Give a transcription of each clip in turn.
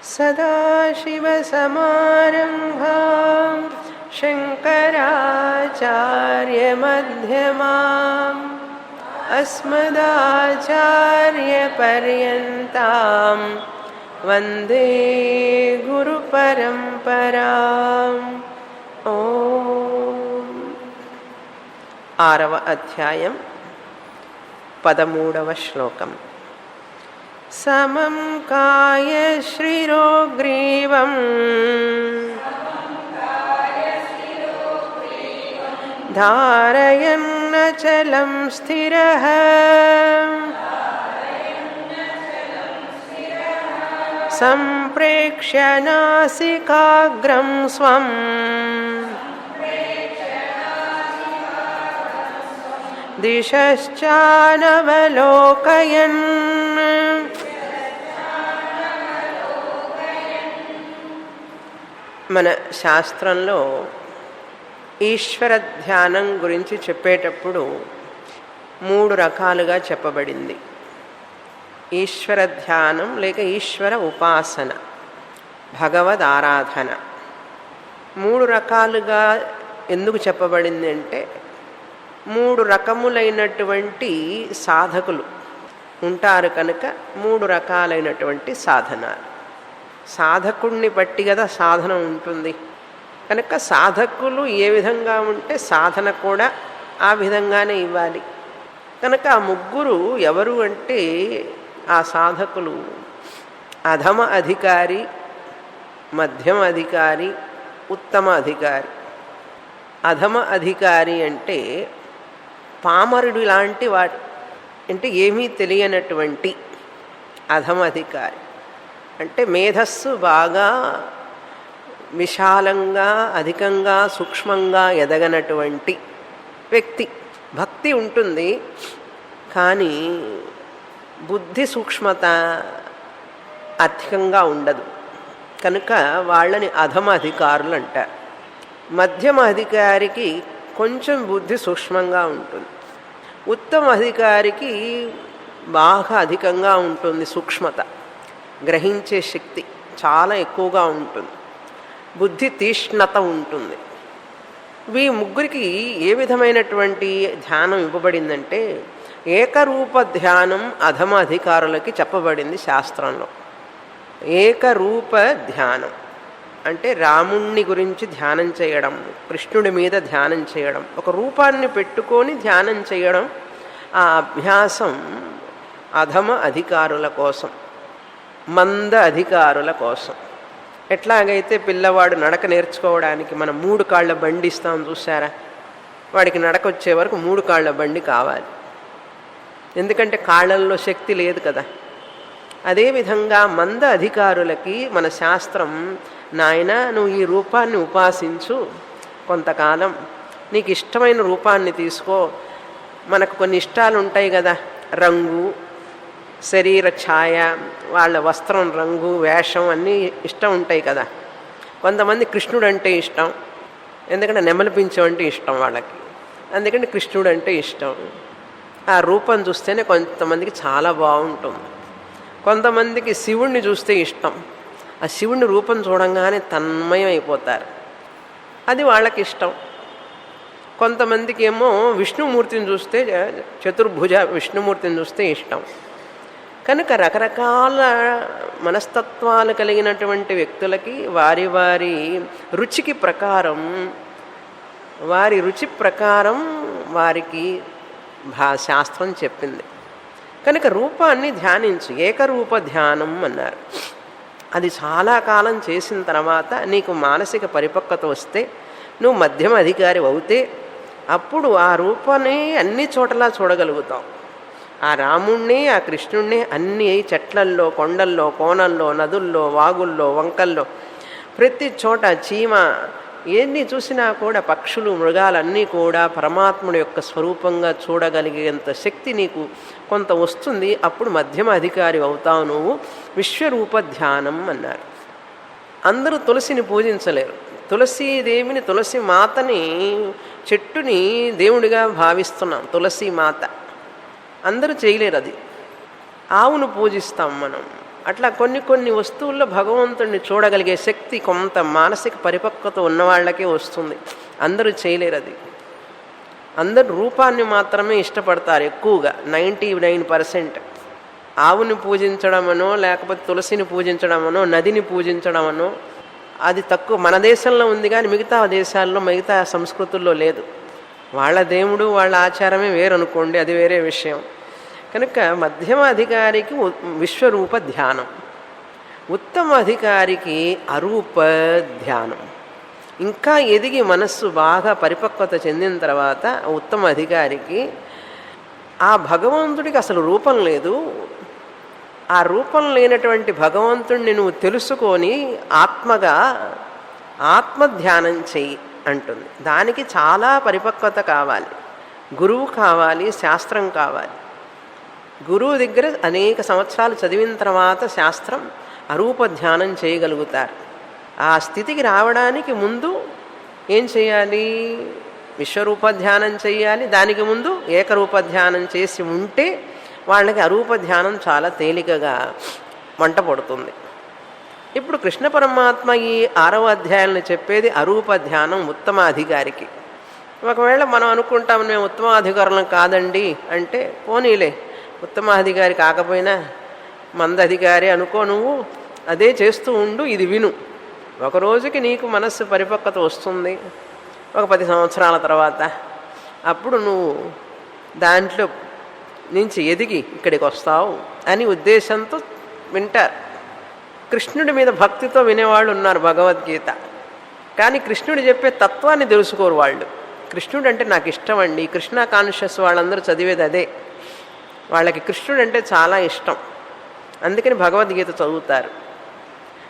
सदाशिवसमारम्भां शङ्कराचार्यमध्यमाम् अस्मदाचार्यपर्यन्तां वन्दे गुरुपरम्पराम्। ఓం. 6వ అధ్యాయం 13వ శ్లోకం. సమం కాయ శ్రీరోగ్రీవం ధారయన్నచలం స్థిరః సంప్రేక్ష్య నాసికాగ్రం స్వం దిశశ్చానవలోకయన్. మన శాస్త్రంలో ఈశ్వర ధ్యానం గురించి చెప్పేటప్పుడు 3 రకాలుగా చెప్పబడింది. ఈశ్వర ధ్యానం లేక ఈశ్వర ఉపాసన, భగవద్ ఆరాధన. 3 రకాలుగా ఎందుకు చెప్పబడింది అంటే 3 రకములైనటువంటి సాధకులు ఉంటారు కనుక 3 రకాలైనటువంటి సాధనాలు. సాధకుణ్ణి బట్టి కదా సాధన ఉంటుంది కనుక సాధకులు ఏ విధంగా ఉంటే సాధన కూడా ఆ విధంగానే ఇవ్వాలి. కనుక ఆ 3 ఎవరు అంటే ఆ సాధకులు అధమ అధికారి, మధ్యమ అధికారి, ఉత్తమ అధికారి. అధమ అధికారి అంటే పామరుడు లాంటి వాడు, అంటే ఏమీ తెలియనటువంటి అధమ అధికారి. అంటే మేధస్సు బాగా విశాలంగా అధికంగా సూక్ష్మంగా ఎదగనటువంటి వ్యక్తి. భక్తి ఉంటుంది కానీ బుద్ధి సూక్ష్మత అధికంగా ఉండదు కనుక వాళ్ళని అధమ అధికారులు అంటారు. మధ్యమ అధికారికి కొంచెం బుద్ధి సూక్ష్మంగా ఉంటుంది. ఉత్తమ అధికారికి బాగా అధికంగా ఉంటుంది సూక్ష్మత, గ్రహించే శక్తి చాలా ఎక్కువగా ఉంటుంది, బుద్ధి తీక్ష్ణత ఉంటుంది. ఈ 3కి ఏ విధమైనటువంటి ధ్యానం ఇవ్వబడిందంటే ఏకరూప ధ్యానం అధమ అధికారులకి చెప్పబడింది శాస్త్రంలో. ఏకరూప ధ్యానం అంటే రాముణ్ణి గురించి ధ్యానం చేయడం, కృష్ణుడి మీద ధ్యానం చేయడం, ఒక రూపాన్ని పెట్టుకొని ధ్యానం చేయడం. ఆ అభ్యాసం అధమ అధికారుల కోసం, మంద అధికారుల కోసం. ఎట్లాగైతే పిల్లవాడు నడక నేర్చుకోవడానికి మనం 3 కాళ్ళ బండి ఇస్తాం చూసారా, వాడికి నడక వచ్చే వరకు 3 కాళ్ళ బండి కావాలి, ఎందుకంటే కాళ్ళల్లో శక్తి లేదు కదా. అదేవిధంగా మంద అధికారులకి మన శాస్త్రం, నాయన నువ్వు ఈ రూపాన్ని ఉపాసించు కొంతకాలం, నీకు ఇష్టమైన రూపాన్ని తీసుకో. మనకు కొన్ని ఇష్టాలు ఉంటాయి కదా, రంగు, శరీర ఛాయ, వాళ్ళ వస్త్రం రంగు, వేషం అన్నీ ఇష్టం ఉంటాయి కదా. కొంతమంది కృష్ణుడు అంటే ఇష్టం, ఎందుకంటే నెమలి పించం అంటే ఇష్టం వాళ్ళకి, అందుకని కృష్ణుడు అంటే ఇష్టం. ఆ రూపం చూస్తేనే కొంతమందికి చాలా బాగుంటుంది. కొంతమందికి శివుణ్ణి చూస్తే ఇష్టం, ఆ శివుని రూపం చూడంగానే తన్మయం అయిపోతారు, అది వాళ్ళకి ఇష్టం. కొంతమందికి ఏమో విష్ణుమూర్తిని చూస్తే, చతుర్భుజ విష్ణుమూర్తిని చూస్తే ఇష్టం. కనుక రకరకాల మనస్తత్వాలు కలిగినటువంటి వ్యక్తులకి వారి వారి రుచికి ప్రకారం, వారి రుచి ప్రకారం వారికి శాస్త్రం చెప్పింది. కనుక రూపాన్ని ధ్యానించు, ఏకరూప ధ్యానం అన్నారు. అది చాలా కాలం చేసిన తర్వాత నీకు మానసిక పరిపక్వత వస్తే, నువ్వు మధ్యమ అధికారి అవుతే అప్పుడు ఆ రూపాన్ని అన్ని చోటలా చూడగలుగుతావు. ఆ రాముణ్ణి, ఆ కృష్ణుణ్ణి అన్ని చెట్లల్లో, కొండల్లో, కోనల్లో, నదుల్లో, వాగుల్లో, వంకల్లో, ప్రతి చోట చీమ ఎన్ని చూసినా కూడా, పక్షులు, మృగాలన్నీ కూడా పరమాత్ముడి యొక్క స్వరూపంగా చూడగలిగేంత శక్తి నీకు కొంత వస్తుంది. అప్పుడు మధ్యమ అధికారి అవుతావు నువ్వు. విశ్వరూప ధ్యానం అన్నారు. అందరూ తులసిని పూజించలేరు. తులసీదేవిని, తులసి మాతని, చెట్టుని దేవుడిగా భావిస్తున్నాం. తులసి మాత అందరూ చేయలేరు. అది ఆవును పూజిస్తాం మనం, అట్లా కొన్ని కొన్ని వస్తువుల్లో భగవంతుడిని చూడగలిగే శక్తి కొంత మానసిక పరిపక్వత ఉన్నవాళ్ళకే వస్తుంది. అందరూ చేయలేరు అది. అందరు రూపాన్ని మాత్రమే ఇష్టపడతారు ఎక్కువగా. 99% ఆవుని పూజించడమనో లేకపోతే తులసిని పూజించడమనో నదిని పూజించడమనో అది తక్కువ. మన దేశంలో ఉంది కానీ మిగతా దేశాల్లో మిగతా సంస్కృతుల్లో లేదు. వాళ్ళ దేవుడు వాళ్ళ ఆచారమే వేరనుకోండి, అది వేరే విషయం. కనుక మధ్యమ అధికారికి విశ్వరూప ధ్యానం, ఉత్తమ అధికారికి అరూప ధ్యానం. ఇంకా ఎదిగి మనస్సు బాగా పరిపక్వత చెందిన తర్వాత ఉత్తమ అధికారికి ఆ భగవంతుడికి అసలు రూపం లేదు. ఆ రూపం లేనటువంటి భగవంతుడిని నువ్వు తెలుసుకొని ఆత్మగా ఆత్మధ్యానం చెయ్యి అంటుంది. దానికి చాలా పరిపక్వత కావాలి, గురువు కావాలి, శాస్త్రం కావాలి. గురువు దగ్గర అనేక సంవత్సరాలు చదివిన తర్వాత శాస్త్రం అరూప ధ్యానం చేయగలుగుతారు. ఆ స్థితికి రావడానికి ముందు ఏం చేయాలి? విశ్వరూప ధ్యానం చేయాలి. దానికి ముందు ఏకరూప ధ్యానం చేసి ఉంటే వాళ్ళకి అరూప ధ్యానం చాలా తేలికగా వంట పడుతుంది. ఇప్పుడు కృష్ణ పరమాత్మ ఈ 6వ అధ్యాయాలను చెప్పేది అరూప ధ్యానం ఉత్తమ అధికారికి. ఒకవేళ మనం అనుకుంటాం మేము ఉత్తమాధికారులం కాదండి అంటే, పోనీలే ఉత్తమాధికారి కాకపోయినా మందధికారి అనుకో, నువ్వు అదే చేస్తూ ఉండు, ఇది విను. ఒక రోజుకి నీకు మనస్సు పరిపక్వత వస్తుంది, ఒక 10 సంవత్సరాల తర్వాత. అప్పుడు నువ్వు దాంట్లో నుంచి ఎదిగి ఇక్కడికి వస్తావు అని ఉద్దేశంతో వింటారు. కృష్ణుడి మీద భక్తితో వినేవాళ్ళు ఉన్నారు భగవద్గీత. కానీ కృష్ణుడు చెప్పే తత్వాన్ని తెలుసుకోరు వాళ్ళు. కృష్ణుడు అంటే నాకు ఇష్టం అండి, కృష్ణ కాన్షియస్ వాళ్ళందరూ చదివేది అదే. వాళ్ళకి కృష్ణుడు అంటే చాలా ఇష్టం, అందుకని భగవద్గీత చదువుతారు.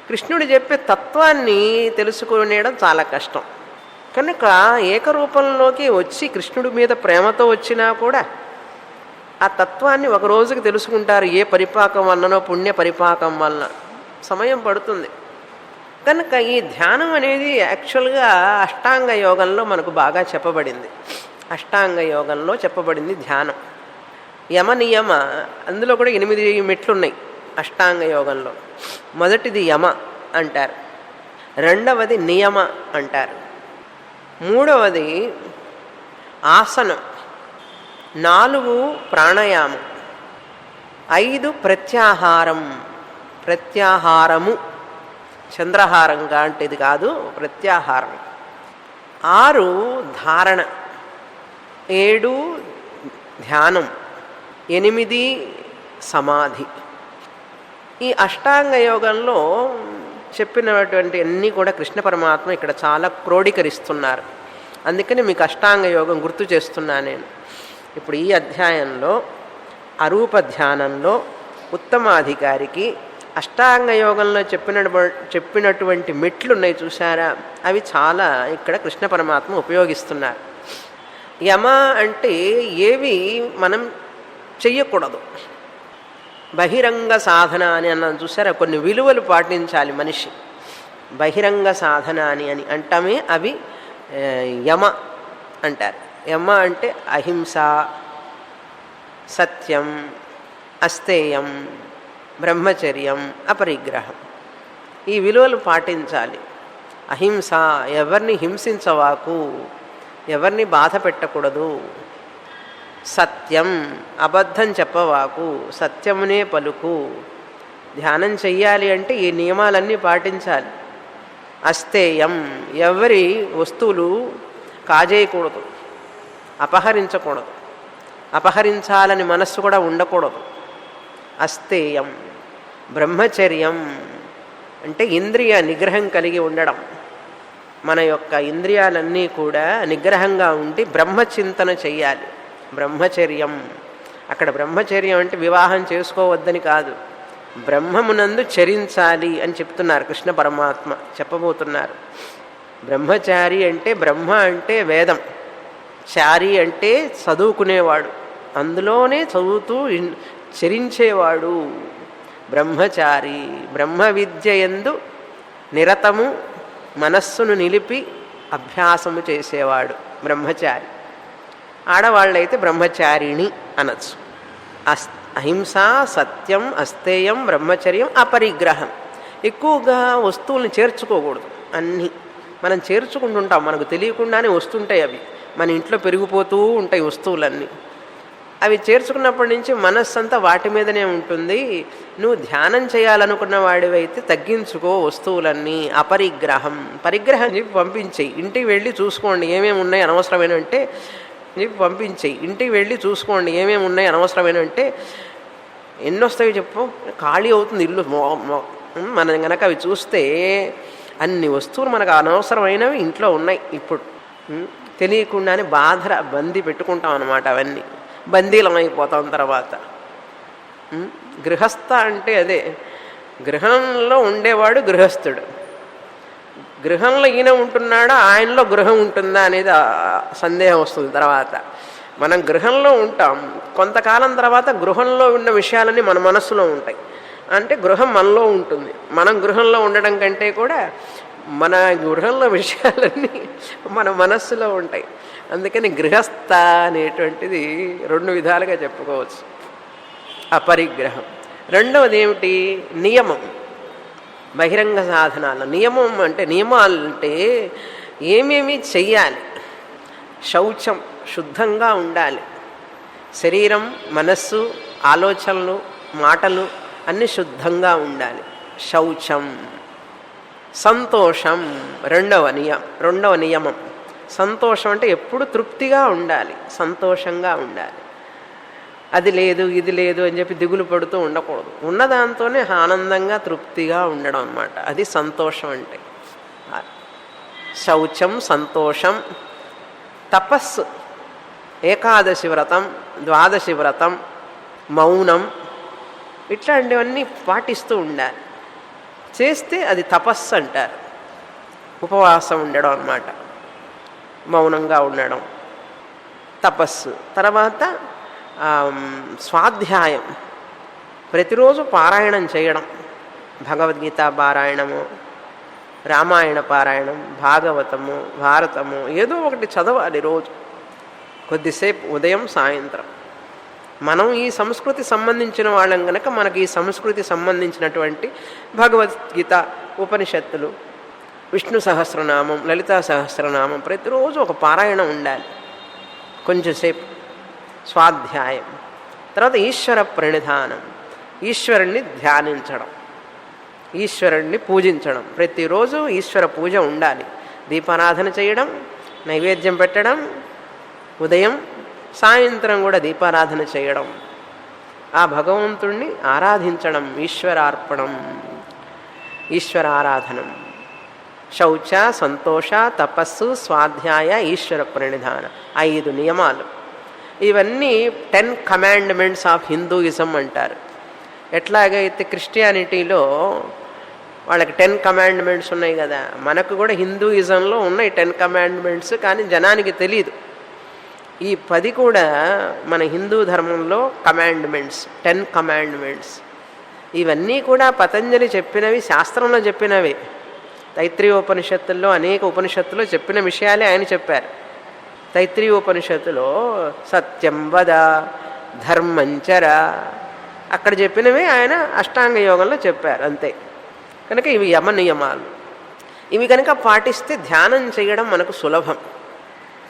కృష్ణుడు చెప్పే తత్వాన్ని తెలుసుకునేయడం చాలా కష్టం. కనుక ఏకరూపంలోకి వచ్చి కృష్ణుడి మీద ప్రేమతో వచ్చినా కూడా ఆ తత్వాన్ని ఒక రోజుకి తెలుసుకుంటారు. ఏ పరిపాకం వలనో పుణ్య పరిపాకం వలన సమయం పడుతుంది. కనుక ఈ ధ్యానం అనేది యాక్చువల్గా అష్టాంగ యోగంలో మనకు బాగా చెప్పబడింది. అష్టాంగ యోగంలో చెప్పబడింది ధ్యానం. యమ నియమ, అందులో కూడా 8 మెట్లున్నాయి అష్టాంగ యోగంలో. మొదటిది యమ అంటారు, రెండవది నియమ అంటారు, మూడవది ఆసనం, 4 ప్రాణాయామం, 5 ప్రత్యాహారం. ప్రత్యాహారము చంద్రహారం లాంటిది కాదు, ప్రత్యాహారం. 6 ధారణ, 7 ధ్యానం, 8 సమాధి. ఈ అష్టాంగ యోగంలో చెప్పినటువంటి అన్నీ కూడా కృష్ణ పరమాత్మ ఇక్కడ చాలా క్రోడీకరిస్తున్నారు. అందుకని మీకు అష్టాంగ యోగం గుర్తు చేస్తున్నా నేను. ఇప్పుడు ఈ అధ్యాయంలో అరూప ధ్యానంలో ఉత్తమాధికారికి అష్టాంగ యోగంలో చెప్పినటువంటి మెట్లు ఉన్నాయి చూసారా, అవి చాలా ఇక్కడ కృష్ణ పరమాత్మ ఉపయోగిస్తున్నారు. యమ అంటే ఏవి మనం చెయ్యకూడదు, బహిరంగ సాధన అని అన్నాను చూసారా, కొన్ని విలువలు పాటించాలి మనిషి. బహిరంగ సాధన అని అంటామే అవి యమ అంటారు. యమ అంటే అహింస, సత్యం, అస్తేయం, బ్రహ్మచర్యం, అపరిగ్రహం. ఈ విలువలు పాటించాలి. అహింస, ఎవరిని హింసించవాకు, ఎవరిని బాధ పెట్టకూడదు. సత్యం, అబద్ధం చెప్పవాకు, సత్యమునే పలుకు. ధ్యానం చెయ్యాలి అంటే ఈ నియమాలన్నీ పాటించాలి. అస్తేయం, ఎవరి వస్తువులు కాజేయకూడదు, అపహరించకూడదు, అపహరించాలని మనస్సు కూడా ఉండకూడదు. అస్తేయం. బ్రహ్మచర్యం అంటే ఇంద్రియ నిగ్రహం కలిగి ఉండడం. మన యొక్క ఇంద్రియాలన్నీ కూడా నిగ్రహంగా ఉండి బ్రహ్మచింతన చెయ్యాలి. బ్రహ్మచర్యం. అక్కడ బ్రహ్మచర్యం అంటే వివాహం చేసుకోవద్దని కాదు, బ్రహ్మమునందు చరించాలి అని చెప్తున్నారు కృష్ణ పరమాత్మ, చెప్పబోతున్నారు. బ్రహ్మచారి అంటే బ్రహ్మ అంటే వేదం, చారి అంటే చదువుకునేవాడు, అందులోనే చదువుతూ చరించేవాడు బ్రహ్మచారి. బ్రహ్మ విద్య యందు నిరతము మనస్సును నిలిపి అభ్యాసము చేసేవాడు బ్రహ్మచారి. ఆడవాళ్ళైతే బ్రహ్మచారిణి అనొచ్చు. అహింస, సత్యం, అస్తేయం, బ్రహ్మచర్యం, అపరిగ్రహం. ఎక్కువగా వస్తువుల్ని చేర్చుకోకూడదు. అన్నీ మనం చేర్చుకుంటుంటాం, మనకు తెలియకుండానే వస్తుంటాయి అవి. మన ఇంట్లో పెరిగిపోతూ ఉంటాయి వస్తువులన్నీ. అవి చేర్చుకున్నప్పటి నుంచి మనస్సు అంతా వాటి మీదనే ఉంటుంది. నువ్వు ధ్యానం చేయాలనుకున్న వాడివైతే తగ్గించుకో వస్తువులన్నీ. అపరిగ్రహం, పరిగ్రహం చెప్పి పంపించేయి. ఇంటికి వెళ్ళి చూసుకోండి ఏమేమి ఉన్నాయి అనవసరమైన అంటే చెప్పి పంపించేయి. ఇంటికి వెళ్ళి చూసుకోండి ఏమేమి ఉన్నాయి అనవసరమైన అంటే ఎన్నొస్తాయో చెప్పు. ఖాళీ అవుతుంది ఇల్లు. మనం కనుక అవి చూస్తే అన్ని వస్తువులు మనకు అనవసరమైనవి ఇంట్లో ఉన్నాయి. ఇప్పుడు తెలియకుండానే బందీ పెట్టుకుంటాం అన్నమాట. అవన్నీ బందీలం అయిపోతాం తర్వాత. గృహస్థ అంటే అదే, గృహంలో ఉండేవాడు గృహస్థుడు. గృహంలో ఈయన ఉంటున్నాడా, ఆయనలో గృహం ఉంటుందా అనేది సందేహం వస్తుంది తర్వాత. మనం గృహంలో ఉంటాం, కొంతకాలం తర్వాత గృహంలో ఉన్న విషయాలన్నీ మన మనస్సులో ఉంటాయి. అంటే గృహం మనలో ఉంటుంది. మనం గృహంలో ఉండడం కంటే కూడా మన గృహంలో విషయాలన్నీ మన మనస్సులో ఉంటాయి. అందుకని గృహస్థ అనేటువంటిది రెండు విధాలుగా చెప్పుకోవచ్చు. అపరిగ్రహం. రెండవది ఏమిటి? నియమం. బహిరంగ సాధనాలు. నియమం అంటే, నియమాలు అంటే ఏమేమి చెయ్యాలి. శౌచం, శుద్ధంగా ఉండాలి. శరీరం, మనస్సు, ఆలోచనలు, మాటలు అన్నీ శుద్ధంగా ఉండాలి. శౌచం. సంతోషం రెండవ నియమం. సంతోషం అంటే ఎప్పుడు తృప్తిగా ఉండాలి, సంతోషంగా ఉండాలి. అది లేదు ఇది లేదు అని చెప్పి దిగులు పడుతూ ఉండకూడదు. ఉన్నదాంతోనే ఆనందంగా తృప్తిగా ఉండడం అన్నమాట. అది సంతోషం అంటే. శౌచం, సంతోషం. తపస్సు, ఏకాదశి వ్రతం, ద్వాదశి వ్రతం, మౌనం, ఇట్లాంటివన్నీ పాటిస్తూ ఉండాలి. చేస్తే అది తపస్సు అంటారు. ఉపవాసం ఉండడం అన్నమాట. మౌనంగా ఉండడం తపస్సు. తర్వాత స్వాధ్యాయం, ప్రతిరోజు పారాయణం చేయడం. భగవద్గీత పారాయణము, రామాయణ పారాయణం, భాగవతము, భారతము, ఏదో ఒకటి చదవాలి రోజు కొద్దిసేపు, ఉదయం సాయంత్రం. మనం ఈ సంస్కృతి సంబంధించిన వాళ్ళం కనుక మనకి ఈ సంస్కృతి సంబంధించినటువంటి భగవద్గీత, ఉపనిషత్తులు, విష్ణు సహస్రనామం, లలితా సహస్రనామం ప్రతిరోజు ఒక పారాయణం ఉండాలి. కొంచెంసేపు స్వాధ్యాయం. తర్వాత ఈశ్వర ప్రణిధానం, ఈశ్వరుణ్ణి ధ్యానించడం, ఈశ్వరుణ్ణి పూజించడం. ప్రతిరోజు ఈశ్వర పూజ ఉండాలి. దీపారాధన చేయడం, నైవేద్యం పెట్టడం, ఉదయం సాయంత్రం కూడా దీపారాధన చేయడం, ఆ భగవంతుణ్ణి ఆరాధించడం. ఈశ్వరార్పణం, ఈశ్వరారాధనం. శౌచ, సంతోష, తపస్సు, స్వాధ్యాయ, ఈశ్వర ప్రణిధాన, 5 నియమాలు. ఇవన్నీ 10 కమాండ్మెంట్స్ ఆఫ్ హిందూయిజం అంటారు. ఎట్లాగైతే క్రిస్టియానిటీలో వాళ్ళకి 10 కమాండ్మెంట్స్ ఉన్నాయి కదా, మనకు కూడా హిందూయిజంలో ఉన్నాయి 10 కమాండ్మెంట్స్. కానీ జనానికి తెలియదు. ఈ 10 కూడా మన హిందూ ధర్మంలో కమాండ్మెంట్స్, 10 కమాండ్మెంట్స్. ఇవన్నీ కూడా పతంజలి చెప్పినవి, శాస్త్రంలో చెప్పినవి. తైత్రీయోపనిషత్తుల్లో అనేక ఉపనిషత్తులో చెప్పిన విషయాలే ఆయన చెప్పారు. తైత్రీయోపనిషత్తులో సత్యం వద, ధర్మంచర, అక్కడ చెప్పినవి ఆయన అష్టాంగ యోగంలో చెప్పారు అంతే. కనుక ఇవి యమ నియమాలు. ఇవి కనుక పాటిస్తే ధ్యానం చేయడం మనకు సులభం.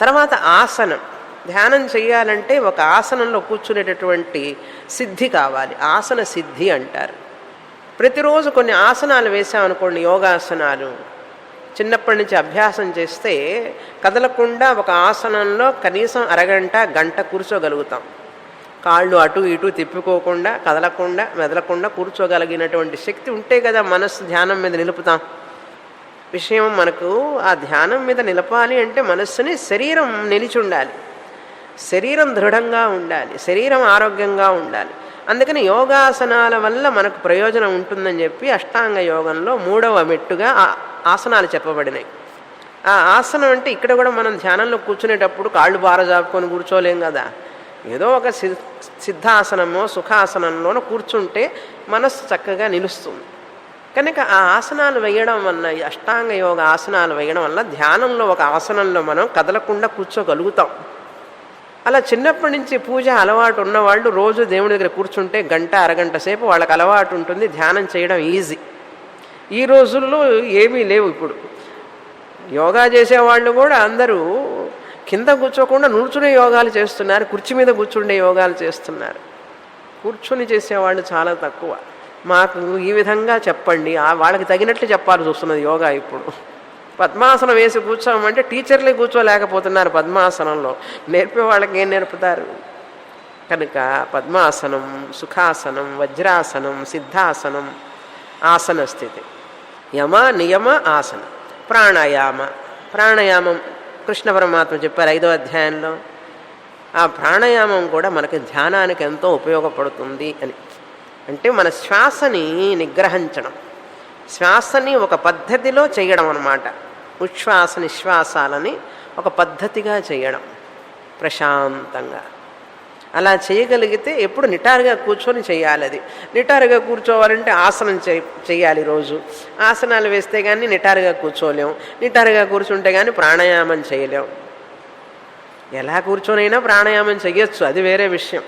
తర్వాత ఆసనం. ధ్యానం చేయాలంటే ఒక ఆసనంలో కూర్చునేటటువంటి సిద్ధి కావాలి. ఆసన సిద్ధి అంటారు. ప్రతిరోజు కొన్ని ఆసనాలు వేసామనుకోండి, యోగాసనాలు, చిన్నప్పటి నుంచి అభ్యాసం చేస్తే కదలకుండా ఒక ఆసనంలో కనీసం అరగంట, గంట కూర్చోగలుగుతాం. కాళ్ళు అటు ఇటు తిప్పుకోకుండా, కదలకుండా, మెదలకుండా కూర్చోగలిగినటువంటి శక్తి ఉంటే కదా మనస్సు ధ్యానం మీద నిలుపుతాం. విషయం మనకు ఆ ధ్యానం మీద నిలపాలి అంటే మనస్సుని, శరీరం నిలిచి ఉండాలి, శరీరం దృఢంగా ఉండాలి, శరీరం ఆరోగ్యంగా ఉండాలి. అందుకని యోగాసనాల వల్ల మనకు ప్రయోజనం ఉంటుందని చెప్పి అష్టాంగ యోగంలో 3వ మెట్టుగా ఆసనాలు చెప్పబడినాయి. ఆ ఆసనం అంటే ఇక్కడ కూడా మనం ధ్యానంలో కూర్చునేటప్పుడు కాళ్ళు బారజాపుకొని కూర్చోలేం కదా. ఏదో ఒక సిద్ధాసనమో సుఖాసనంలోనో కూర్చుంటే మనస్సు చక్కగా నిలుస్తుంది. కనుక ఆ ఆసనాలు వేయడం వల్ల, ఈ అష్టాంగ యోగ ఆసనాలు వేయడం వల్ల ధ్యానంలో ఒక ఆసనంలో మనం కదలకుండా కూర్చోగలుగుతాం. అలా చిన్నప్పటి నుంచి పూజ అలవాటు ఉన్నవాళ్ళు రోజు దేవుడి దగ్గర కూర్చుంటే గంట అరగంట సేపు వాళ్ళకి అలవాటు ఉంటుంది, ధ్యానం చేయడం ఈజీ. ఈ రోజుల్లో ఏమీ లేవు. ఇప్పుడు యోగా చేసేవాళ్ళు కూడా అందరూ కింద కూర్చోకుండా నిల్చునే యోగాలు చేస్తున్నారు, కుర్చీ మీద కూర్చుండే యోగాలు చేస్తున్నారు. కూర్చుని చేసేవాళ్ళు చాలా తక్కువ. మాకు ఈ విధంగా చెప్పండి, వాళ్ళకి తగినట్లు చెప్పాల్సి వస్తున్నది యోగా. ఇప్పుడు పద్మాసనం వేసి కూర్చోమంటే టీచర్లే కూర్చోలేకపోతున్నారు పద్మాసనంలో, నేర్పే వాళ్ళకి ఏం నేర్పుతారు? కనుక పద్మాసనం, సుఖాసనం, వజ్రాసనం, సిద్ధాసనం, ఆసన స్థితి, యమ నియమ ఆసనం, ప్రాణాయామ. ప్రాణాయామం కృష్ణ పరమాత్మ చెప్పారు 5వ అధ్యాయంలో. ఆ ప్రాణాయామం కూడా మనకి ధ్యానానికి ఎంతో ఉపయోగపడుతుంది అని. అంటే మన శ్వాసని నిగ్రహించడం, శ్వాసని ఒక పద్ధతిలో చేయడం అన్నమాట. ఉచ్ఛ్వాస నిశ్వాసాలని ఒక పద్ధతిగా చేయడం ప్రశాంతంగా. అలా చేయగలిగితే ఎప్పుడు నిటారుగా కూర్చొని చేయాలి. అది నిటారుగా కూర్చోవాలంటే ఆసనం చేయాలి రోజు. ఆసనాలు వేస్తే కానీ నిటారుగా కూర్చోలేం, నిటారుగా కూర్చుంటే కానీ ప్రాణాయామం చేయలేం. ఎలా కూర్చొనైనా ప్రాణాయామం చెయ్యొచ్చు, అది వేరే విషయం.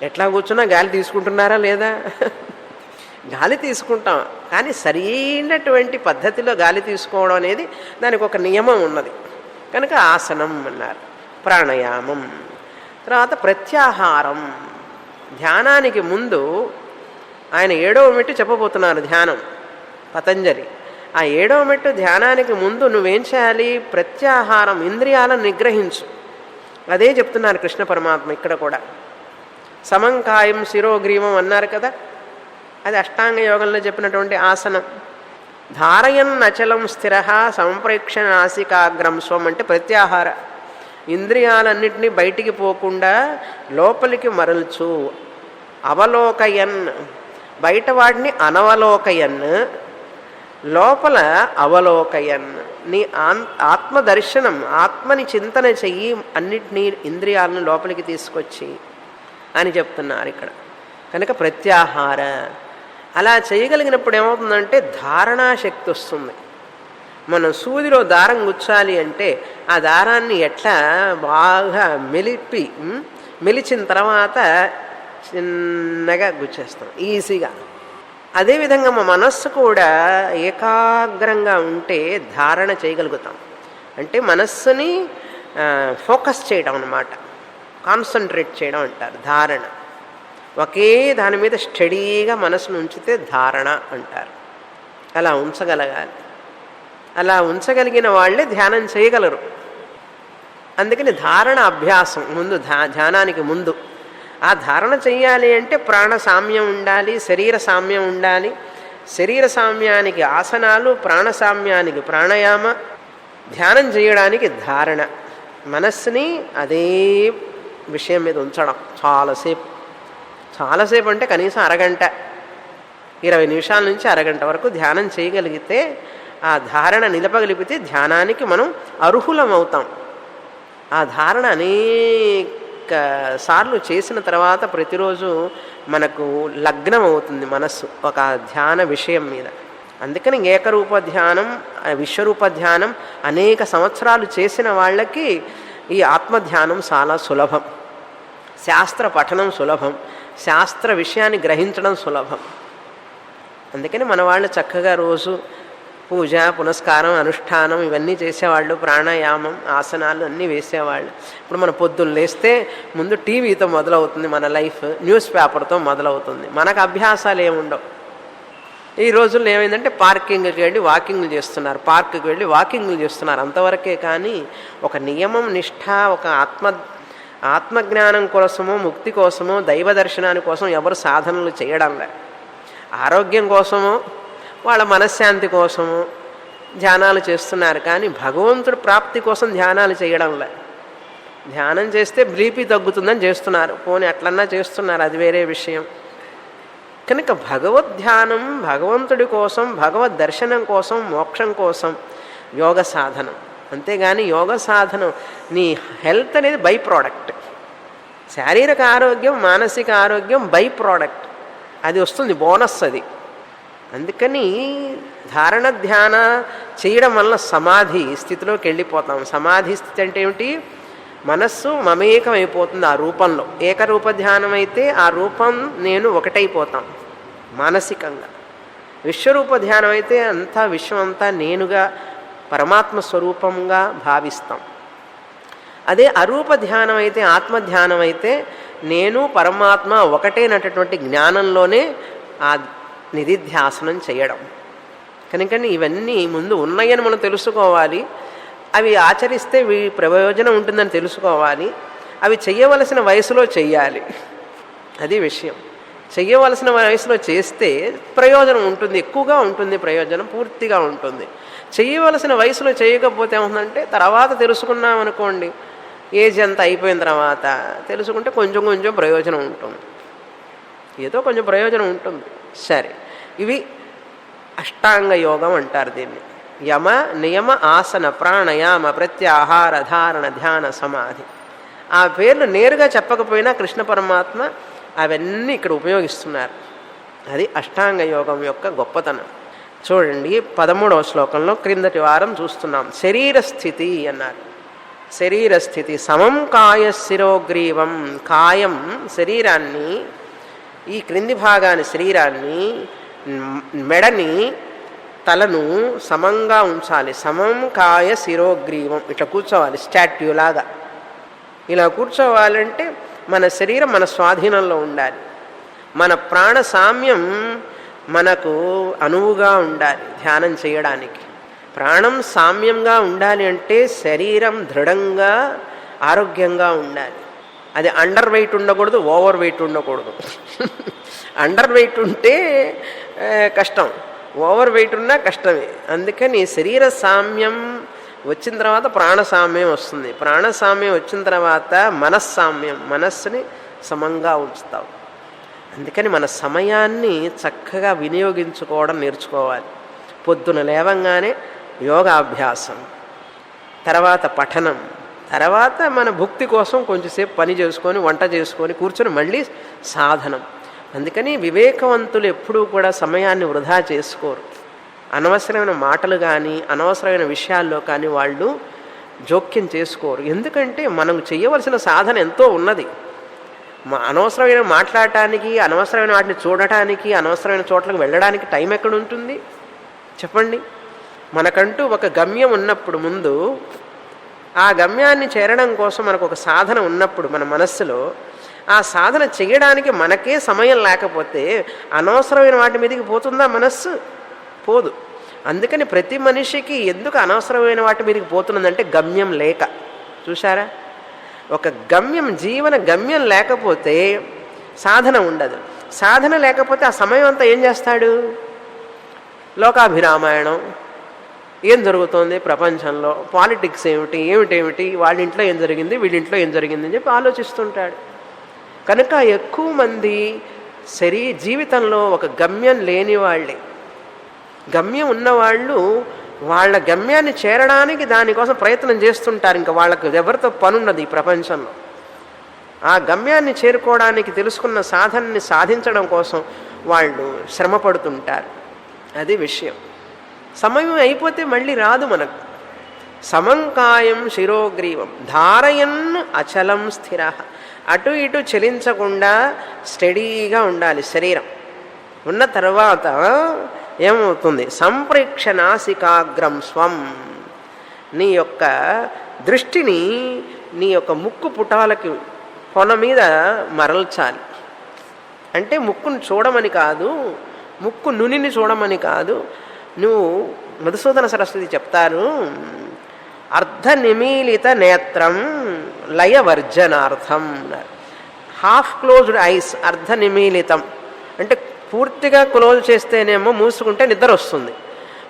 ఎట్లా కూర్చున్నా గాలి తీసుకుంటున్నారా లేదా? గాలి తీసుకుంటాం, కానీ సరైనటువంటి పద్ధతిలో గాలి తీసుకోవడం అనేది దానికి ఒక నియమం ఉన్నది. కనుక ఆసనం అన్నారు. ప్రాణాయామం తర్వాత ప్రత్యాహారం. ధ్యానానికి ముందు ఆయన 7వ మెట్టు చెప్పబోతున్నారు ధ్యానం పతంజలి. ఆ 7వ మెట్టు ధ్యానానికి ముందు నువ్వేం చేయాలి? ప్రత్యాహారం, ఇంద్రియాలను నిగ్రహించు. అదే చెప్తున్నారు కృష్ణ పరమాత్మ ఇక్కడ కూడా. సమంకాయం శిరోగ్రీవం అన్నారు కదా, అది అష్టాంగ యోగంలో చెప్పినటువంటి ఆసనం. ధారయన్ అచలం స్థిర సంప్రేక్ష నాసికాగ్రం స్వం అంటే ప్రత్యాహార. ఇంద్రియాలన్నింటినీ బయటికి పోకుండా లోపలికి మరల్చు. అవలోకయన్, బయట వాటిని అనవలోకయన్, లోపల అవలోకయన్. నీ ఆత్మదర్శనం, ఆత్మని చింతన చెయ్యి, అన్నిటినీ ఇంద్రియాలను లోపలికి తీసుకొచ్చి అని చెప్తున్నారు ఇక్కడ. కనుక ప్రత్యాహార. అలా చేయగలిగినప్పుడు ఏమవుతుందంటే ధారణా శక్తి వస్తుంది. మనం సూదిలో దారం గుచ్చాలి అంటే ఆ దారాన్ని ఎట్లా బాగా మెలిచిన తర్వాత చిన్నగా గుచ్చేస్తాం ఈజీగా. అదేవిధంగా మా మనస్సు కూడా ఏకాగ్రంగా ఉంటే ధారణ చేయగలుగుతాం. అంటే మనస్సుని ఫోకస్ చేయడం అన్నమాట, కాన్సన్ట్రేట్ చేయడం అంటారు ధారణ. ఒకే దాని మీద స్టడీగా మనసును ఉంచితే ధారణ అంటారు. అలా ఉంచగలగాలి. అలా ఉంచగలిగిన వాళ్ళే ధ్యానం చేయగలరు. అందుకని ధారణ అభ్యాసం ముందు, ధ్యానానికి ముందు. ఆ ధారణ చెయ్యాలి అంటే ప్రాణ సామ్యం ఉండాలి, శరీర సామ్యం ఉండాలి. శరీర సామ్యానికి ఆసనాలు, ప్రాణ సామ్యానికి ప్రాణాయామ, ధ్యానం చేయడానికి ధారణ. మనస్సుని అదే విషయం మీద ఉంచడం చాలాసేపు. చాలాసేపు అంటే కనీసం అరగంట, 20 నిమిషాల నుంచి అరగంట వరకు ధ్యానం చేయగలిగితే, ఆ ధారణ నిలపగలిగితే ధ్యానానికి మనం అర్హులం అవుతాం. ఆ ధారణ అనేక సార్లు చేసిన తర్వాత ప్రతిరోజు మనకు లగ్నం అవుతుంది మనస్సు ఒక ధ్యాన విషయం మీద. అందుకని ఏకరూప ధ్యానం, విశ్వరూప ధ్యానం అనేక సంవత్సరాలు చేసిన వాళ్ళకి ఈ ఆత్మధ్యానం చాలా సులభం. శాస్త్ర పఠనం సులభం, శాస్త్ర విషయాన్ని గ్రహించడం సులభం. అందుకని మన వాళ్ళు చక్కగా రోజు పూజ, పునస్కారం, అనుష్ఠానం ఇవన్నీ చేసేవాళ్ళు. ప్రాణాయామం, ఆసనాలు అన్నీ వేసేవాళ్ళు. ఇప్పుడు మన పొద్దున్న లేస్తే ముందు టీవీతో మొదలవుతుంది మన లైఫ్, న్యూస్ పేపర్తో మొదలవుతుంది. మనకు అభ్యాసాలు ఏముండవు. ఈ రోజుల్లో ఏమైందంటే పార్కింగ్కి వెళ్ళి వాకింగ్లు చేస్తున్నారు, పార్క్కి వెళ్ళి వాకింగ్లు చేస్తున్నారు, అంతవరకే. కానీ ఒక నియమం, నిష్ఠ, ఒక ఆత్మజ్ఞానం కోసమో, ముక్తి కోసమో, దైవ దర్శనాని కోసం ఎవరు సాధనలు చేయడంలే. ఆరోగ్యం కోసమో, వాళ్ళ మనశ్శాంతి కోసము ధ్యానాలు చేస్తున్నారు. కానీ భగవంతుడి ప్రాప్తి కోసం ధ్యానాలు చేయడంలే. ధ్యానం చేస్తే బీపీ తగ్గుతుందని చేస్తున్నారు, పోనీ అట్లన్నా చేస్తున్నారు, అది వేరే విషయం. కనుక భగవద్ధ్యానం భగవంతుడి కోసం, భగవద్ దర్శనం కోసం, మోక్షం కోసం యోగ సాధనం. అంతేగాని యోగ సాధనం నీ హెల్త్ అనేది బై ప్రోడక్ట్. శారీరక ఆరోగ్యం, మానసిక ఆరోగ్యం బై ప్రోడక్ట్, అది వస్తుంది, బోనస్ అది. అందుకని ధారణ ధ్యాన చేయడం వల్ల సమాధి స్థితిలోకి వెళ్ళిపోతాం. సమాధి స్థితి అంటే ఏమిటి? మనస్సు మమేకమైపోతుంది ఆ రూపంలో. ఏకరూప ధ్యానం అయితే ఆ రూపం నేను ఒకటైపోతాం మానసికంగా. విశ్వరూప ధ్యానం అయితే అంతా విశ్వం అంతా నేనుగా పరమాత్మ స్వరూపంగా భావిస్తాం. అదే అరూప ధ్యానం అయితే, ఆత్మధ్యానం అయితే నేను పరమాత్మ ఒకటేనటువంటి జ్ఞానంలోనే ఆ నిధిధ్యాసనం చేయడం. కనుకని ఇవన్నీ ముందు ఉన్నాయని మనం తెలుసుకోవాలి. అవి ఆచరిస్తే ప్రయోజనం ఉంటుందని తెలుసుకోవాలి. అవి చెయ్యవలసిన వయసులో చెయ్యాలి. అది విషయం. చెయ్యవలసిన వయసులో చేస్తే ప్రయోజనం ఉంటుంది, ఎక్కువగా ఉంటుంది, ప్రయోజనం పూర్తిగా ఉంటుంది. చెయ్యవలసిన వయసులో చేయకపోతే ఏముందంటే తర్వాత తెలుసుకున్నాం అనుకోండి, ఏజ్ అంత అయిపోయిన తర్వాత తెలుసుకుంటే కొంచెం కొంచెం ప్రయోజనం ఉంటుంది, ఏదో కొంచెం ప్రయోజనం ఉంటుంది. సరే, ఇవి అష్టాంగ యోగం అంటారు దీన్ని. యమ నియమ ఆసన ప్రాణయామ ప్రత్యాహార ధారణ ధ్యాన సమాధి. ఆ పేర్లు నేరుగా చెప్పకపోయినా కృష్ణ పరమాత్మ అవన్నీ ఇక్కడ ఉపయోగిస్తున్నారు. అది అష్టాంగ యోగం యొక్క గొప్పతనం. చూడండి 13వ శ్లోకంలో క్రిందటి వారం చూస్తున్నాం. శరీర స్థితి అన్నారు. శరీర స్థితి సమం కాయ శిరోగ్రీవం. కాయం శరీరాన్ని, ఈ క్రింది భాగాన్ని శరీరాన్ని, మెడని, తలను సమంగా ఉంచాలి. సమం కాయ శిరోగ్రీవం. ఇట్లా కూర్చోవాలి స్టాట్యూ లాగా. ఇలా కూర్చోవాలంటే మన శరీరం మన స్వాధీనంలో ఉండాలి. మన ప్రాణ సామ్యం మనకు అనువుగా ఉండాలి ధ్యానం చేయడానికి. ప్రాణం సామ్యంగా ఉండాలి అంటే శరీరం దృఢంగా ఆరోగ్యంగా ఉండాలి. అది అండర్ వెయిట్ ఉండకూడదు, ఓవర్ వెయిట్ ఉండకూడదు. అండర్ వెయిట్ ఉంటే కష్టం, ఓవర్ వెయిట్ ఉన్నా కష్టమే. అందుకని శరీర సామ్యం వచ్చిన తర్వాత ప్రాణసామ్యం వస్తుంది. ప్రాణసామ్యం వచ్చిన తర్వాత మనస్సామ్యం, మనస్సుని సమంగా ఉంచుతావు. అందుకని మన సమయాన్ని చక్కగా వినియోగించుకోవడం నేర్చుకోవాలి. పొద్దున లేవంగానే యోగాభ్యాసం, తర్వాత పఠనం, తర్వాత మన భుక్తి కోసం కొంచెంసేపు పని చేసుకొని వంట చేసుకొని కూర్చొని మళ్ళీ సాధనం. అందుకని వివేకవంతులు ఎప్పుడూ కూడా సమయాన్ని వృధా చేసుకోరు. అనవసరమైన మాటలు కానీ అనవసరమైన విషయాల్లో కానీ వాళ్ళు జోక్యం చేసుకోరు. ఎందుకంటే మనం చేయవలసిన సాధన ఎంతో ఉన్నది. అనవసరమైన మాట్లాడటానికి, అనవసరమైన వాటిని చూడటానికి, అనవసరమైన చోట్లకు వెళ్ళడానికి టైం ఎక్కడ ఉంటుంది చెప్పండి. మనకంటూ ఒక గమ్యం ఉన్నప్పుడు, ముందు ఆ గమ్యాన్ని చేరడం కోసం మనకు ఒక సాధన ఉన్నప్పుడు మన మనస్సులో, ఆ సాధన చేయడానికి మనకే సమయం లేకపోతే అనవసరమైన వాటి మీదకి పోతుందా మనస్సు? పోదు. అందుకని ప్రతి మనిషికి ఎందుకు అనవసరమైన వాటి మీదకి పోతున్నదంటే గమ్యం లేక. చూసారా, ఒక గమ్యం, జీవన గమ్యం లేకపోతే సాధన ఉండదు. సాధన లేకపోతే ఆ సమయం అంతా ఏం చేస్తాడు? లోకాభిరామాయణం, ఏం జరుగుతోంది ప్రపంచంలో, పాలిటిక్స్ ఏమిటి, ఏమిటేమిటి, వాళ్ళ ఇంట్లో ఏం జరిగింది, వీళ్ళింట్లో ఏం జరిగింది అని చెప్పి ఆలోచిస్తుంటాడు. కనుక ఎక్కువ మంది జీవితంలో ఒక గమ్యం లేని వాళ్ళే. గమ్యం ఉన్నవాళ్ళు వాళ్ళ గమ్యాన్ని చేరడానికి దానికోసం ప్రయత్నం చేస్తుంటారు. ఇంకా వాళ్ళకు ఎవరితో పనున్నది ఈ ప్రపంచంలో. ఆ గమ్యాన్ని చేరుకోవడానికి తెలుసుకున్న సాధనని సాధించడం కోసం వాళ్ళు శ్రమ పడుతుంటారు. అది విషయం. సమయం అయిపోతే మళ్ళీ రాదు మనకు. సమంకాయం శిరోగ్రీవం ధారయన్ అచలం స్థిర. అటు ఇటు చలించకుండా స్టడీగా ఉండాలి శరీరం. ఉన్న తర్వాత ఏమవుతుంది? సంప్రేక్ష నాసికాగ్రం స్వం. నీ యొక్క దృష్టిని నీ యొక్క ముక్కు పుటాలకి కొన మీద మరల్చాలి. అంటే ముక్కును చూడమని కాదు, ముక్కు నునిని చూడమని కాదు. నువ్వు మధుసూదన సరస్వతి చెప్తారు, అర్ధ నిమీలిత నేత్రం లయవర్జనార్థం. హాఫ్ క్లోజ్డ్ ఐస్, అర్ధ నిమీలితం అంటే పూర్తిగా క్లోజ్ చేస్తేనేమో మూసుకుంటే నిద్ర వస్తుంది,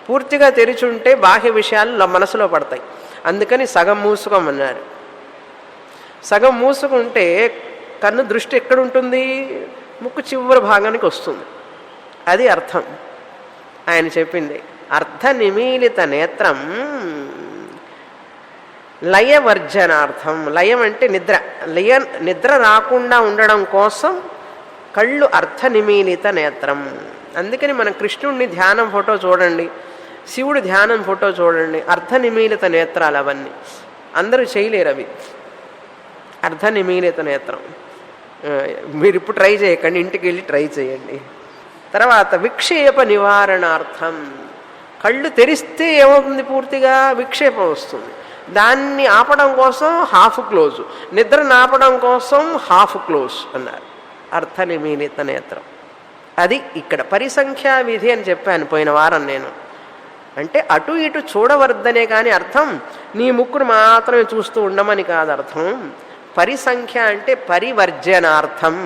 పూర్తిగా తెరిచుంటే బాహ్య విషయాలు మనసులో పడతాయి. అందుకని సగం మూసుకోమన్నారు. సగం మూసుకుంటే కన్ను దృష్టి ఎక్కడుంటుంది? ముక్కు చివరి భాగానికి వస్తుంది. అది అర్థం ఆయన చెప్పింది. అర్ధ నిమీలిత నేత్రం లయవర్జనార్థం. లయం అంటే నిద్ర. నిద్ర రాకుండా ఉండడం కోసం కళ్ళు అర్ధ నిమీలిత నేత్రం. అందుకని మన కృష్ణుడిని ధ్యానం ఫోటో చూడండి, శివుడు ధ్యానం ఫోటో చూడండి, అర్ధ నిమీలిత నేత్రాలు అవన్నీ. అందరూ చేయలేరు అవి. అర్ధనిమీలిత నేత్రం. మీరు ఇప్పుడు ట్రై చేయకండి, ఇంటికి వెళ్ళి ట్రై చేయండి. తర్వాత విక్షేప నివారణార్థం, కళ్ళు తెరిస్తే ఏమవుతుంది, పూర్తిగా విక్షేపం వస్తుంది. దాన్ని ఆపడం కోసం హాఫ్ క్లోజ్, నిద్రను ఆపడం కోసం హాఫ్ క్లోజ్ అన్నారు. అర్థనిమీలిత నేత్రం. అది ఇక్కడ పరిసంఖ్యా విధి అని చెప్పాను పోయిన వారం నేను. అంటే అటు ఇటు చూడవద్దనే కానీ అర్థం నీ ముక్కును మాత్రమే చూస్తూ ఉండమని కాదు అర్థం. పరిసంఖ్య అంటే పరివర్జనార్థం,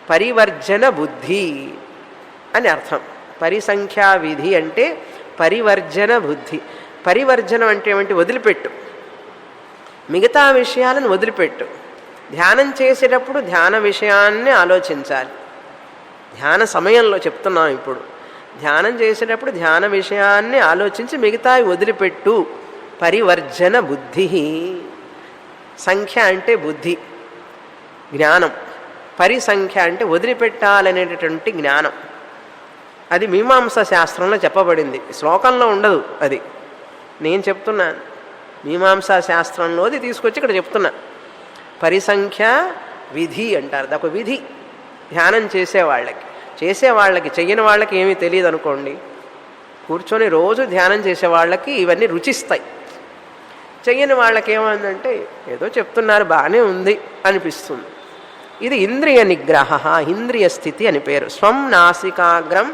పరివర్జన బుద్ధి అని అర్థం. పరిసంఖ్యా విధి అంటే పరివర్జన బుద్ధి. పరివర్జనం అంటే ఏమంటే వదిలిపెట్టు, మిగతా విషయాలను వదిలిపెట్టు. ధ్యానం చేసేటప్పుడు ధ్యాన విషయాన్ని ఆలోచించాలి. ధ్యాన సమయంలో చెప్తున్నాం ఇప్పుడు. ధ్యానం చేసేటప్పుడు ధ్యాన విషయాన్ని ఆలోచించి మిగతావి వదిలిపెట్టు. పరివర్జన బుద్ధి. సంఖ్య అంటే బుద్ధి, జ్ఞానం. పరిసంఖ్య అంటే వదిలిపెట్టాలనేటటువంటి జ్ఞానం. అది మీమాంసా శాస్త్రంలో చెప్పబడింది, శ్లోకంలో ఉండదు. అది నేను చెప్తున్నాను, మీమాంసా శాస్త్రంలోది తీసుకొచ్చి ఇక్కడ చెప్తున్నా. పరిసంఖ్య విధి అంటారు. అదొక విధి. ధ్యానం చేసేవాళ్ళకి చెయ్యని వాళ్ళకి ఏమీ తెలియదు అనుకోండి. కూర్చొని రోజు ధ్యానం చేసేవాళ్ళకి ఇవన్నీ రుచిస్తాయి. చెయ్యని వాళ్ళకి ఏమందంటే ఏదో చెప్తున్నారు బాగానే ఉంది అనిపిస్తుంది. ఇది ఇంద్రియ నిగ్రహ, ఇంద్రియ స్థితి అని పేరు. స్వం నాసికాగ్రం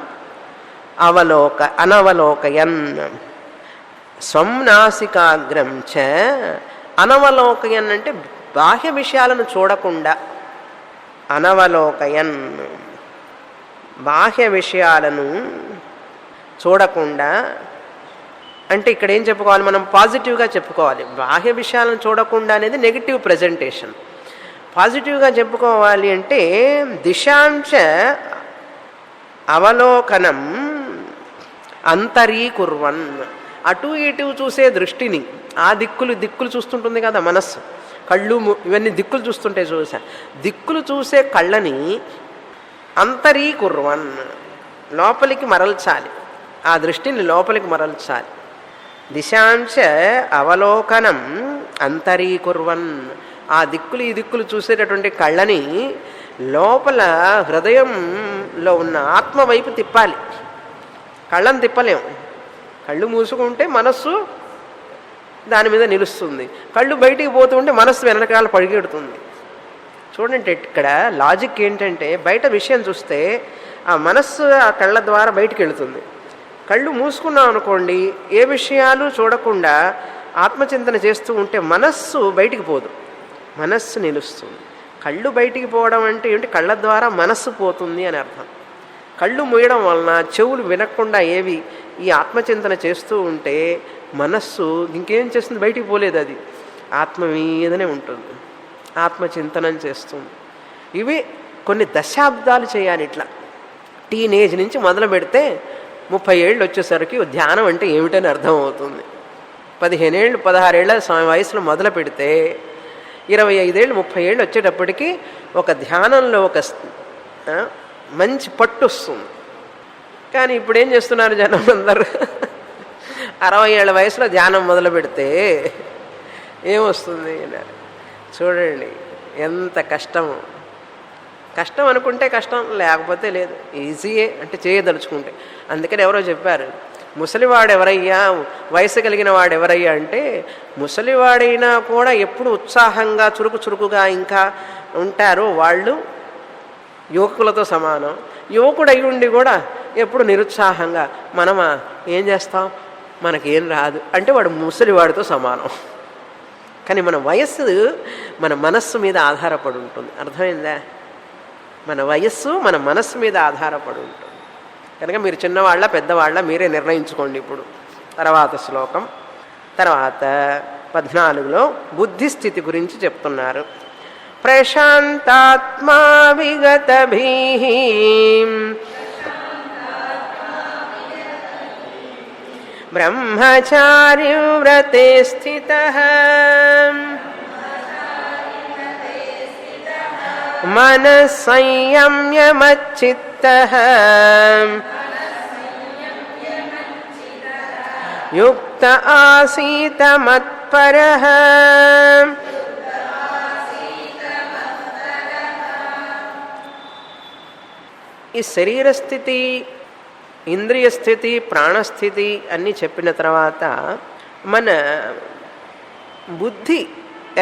అనవలోకయన్. స్వం నాసికాగ్రం చ అనవలోకయన్ అంటే బాహ్య విషయాలను చూడకుండా. అనవలోకయన్ బాహ్య విషయాలను చూడకుండా అంటే ఇక్కడ ఏం చెప్పుకోవాలి, మనం పాజిటివ్గా చెప్పుకోవాలి. బాహ్య విషయాలను చూడకుండా అనేది నెగిటివ్ ప్రజెంటేషన్. పాజిటివ్గా చెప్పుకోవాలి అంటే దిశాంశ అవలోకనం అంతరీకుర్వన్. అటు ఇటు చూసే దృష్టిని, ఆ దిక్కులు చూస్తుంటుంది కదా మనస్సు, కళ్ళు ఇవన్నీ దిక్కులు చూస్తుంటే దిక్కులు చూసే కళ్ళని అంతరీకుర్వన్ లోపలికి మరల్చాలి. ఆ దృష్టిని లోపలికి మరల్చాలి. దిశాంశ అవలోకనం అంతరీకుర్వన్. ఆ దిక్కులు ఈ దిక్కులు చూసేటటువంటి కళ్ళని లోపల హృదయంలో ఉన్న ఆత్మ వైపు తిప్పాలి. కళ్ళని తిప్పలేం. కళ్ళు మూసుకుంటే మనస్సు దాని మీద నిలుస్తుంది. కళ్ళు బయటికి పోతుంటే మనస్సు వెనకాల పరిగెడుతుంది. చూడండి, ఇక్కడ లాజిక్ ఏంటంటే బయట విషయం చూస్తే ఆ మనస్సు ఆ కళ్ళ ద్వారా బయటికి వెళుతుంది. కళ్ళు మూసుకున్నాం అనుకోండి, ఏ విషయాలు చూడకుండా ఆత్మచింతన చేస్తూ ఉంటే మనస్సు బయటికి పోదు, మనస్సు నిలుస్తుంది. కళ్ళు బయటికి పోవడం అంటే ఏంటి, కళ్ళ ద్వారా మనస్సు పోతుంది అని అర్థం. కళ్ళు మూయడం వలన చెవులు వినకుండా ఏవి ఈ ఆత్మచింతన చేస్తూ ఉంటే మనస్సు ఇంకేం చేస్తుంది, బయటికి పోలేదు, అది ఆత్మ మీదనే ఉంటుంది, ఆత్మచింతనం చేస్తుంది. ఇవి కొన్ని దశాబ్దాలు చేయాలి. ఇట్లా టీనేజ్ నుంచి మొదలు పెడితే 30 ఏళ్ళు వచ్చేసరికి ధ్యానం అంటే ఏమిటని అర్థమవుతుంది. 15 ఏళ్ళు 16 ఏళ్ళ వయసులో మొదలు పెడితే 25 ఏళ్ళు 30 ఏళ్ళు వచ్చేటప్పటికి ఒక ధ్యానంలో ఒక మంచి పట్టు వస్తుంది. కానీ ఇప్పుడు ఏం చేస్తున్నారు జనం అందరూ, 60 ఏళ్ళ వయసులో ధ్యానం మొదలు పెడితే ఏమొస్తుంది చూడండి, ఎంత కష్టము. కష్టం అనుకుంటే కష్టం, లేకపోతే లేదు. ఈజీయే అంటే చేయదలుచుకుంటే. అందుకని ఎవరో చెప్పారు, ముసలివాడు ఎవరయ్యా, వయసు కలిగిన వాడు ఎవరయ్యా అంటే, ముసలివాడైనా కూడా ఎప్పుడు ఉత్సాహంగా చురుకుగా ఇంకా ఉంటారో వాళ్ళు యువకులతో సమానం. యువకుడు అయి ఉండి కూడా ఎప్పుడు నిరుత్సాహంగా మనమా ఏం చేస్తాం, మనకేం రాదు అంటే వాడు ముసలివాడితో సమానం. కానీ మన వయస్సు మన మనస్సు మీద ఆధారపడి ఉంటుంది. అర్థమైందా? మన వయస్సు మన మనస్సు మీద ఆధారపడి ఉంటుంది. కనుక మీరు చిన్నవాళ్ళ పెద్దవాళ్ళ మీరే నిర్ణయించుకోండి. ఇప్పుడు తర్వాత శ్లోకం, తర్వాత 14లో బుద్ధిస్థితి గురించి చెప్తున్నారు. ప్రశాంతాత్మా విగతభీః బ్రహ్మచారి వ్రతే స్థితః మనః సంయమ్య మచ్చిత్తః యుక్త ఆసీత మత్పరః ఈ శరీర స్థితి, ఇంద్రియ స్థితి, ప్రాణస్థితి అన్నీ చెప్పిన తర్వాత మన బుద్ధి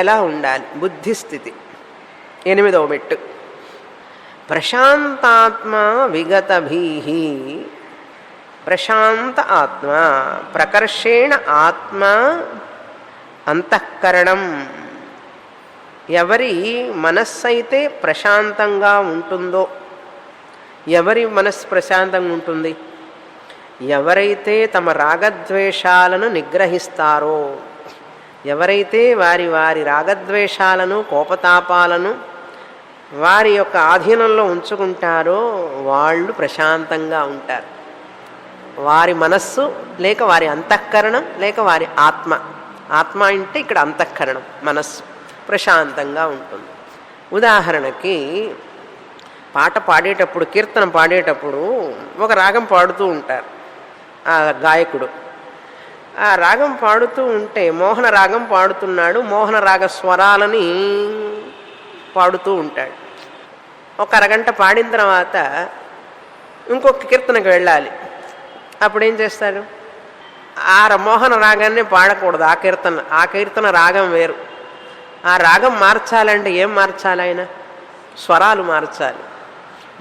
ఎలా ఉండాలి? బుద్ధి స్థితి 8వ మెట్టు. ప్రశాంతాత్మ విగతభీహి. ప్రశాంత ఆత్మ, ప్రకర్షేణ ఆత్మ అంతఃకరణం. ఎవరి మనస్సు అయితే ప్రశాంతంగా ఉంటుందో, ఎవరి మనస్సు ప్రశాంతంగా ఉంటుంది? ఎవరైతే తమ రాగద్వేషాలను నిగ్రహిస్తారో, ఎవరైతే వారి వారి రాగద్వేషాలను, కోపతాపాలను వారి యొక్క ఆధీనంలో ఉంచుకుంటారో వాళ్ళు ప్రశాంతంగా ఉంటారు. వారి మనస్సు లేక వారి అంతఃకరణం లేక వారి ఆత్మ, ఆత్మ అంటే ఇక్కడ అంతఃకరణం, మనస్సు ప్రశాంతంగా ఉంటుంది. ఉదాహరణకి పాట పాడేటప్పుడు, కీర్తన పాడేటప్పుడు ఒక రాగం పాడుతూ ఉంటారు ఆ గాయకుడు. ఆ రాగం పాడుతూ ఉంటే మోహన రాగం పాడుతున్నాడు, మోహన రాగ స్వరాలని పాడుతూ ఉంటాడు. ఒక అరగంట పాడిన తర్వాత ఇంకొక కీర్తనకు వెళ్ళాలి. అప్పుడేం చేస్తారు? ఆ మోహన రాగాన్ని పాడకూడదు. ఆ కీర్తన రాగం వేరు. ఆ రాగం మార్చాలంటే ఏం మార్చాలి? ఆయన స్వరాలు మార్చాలి.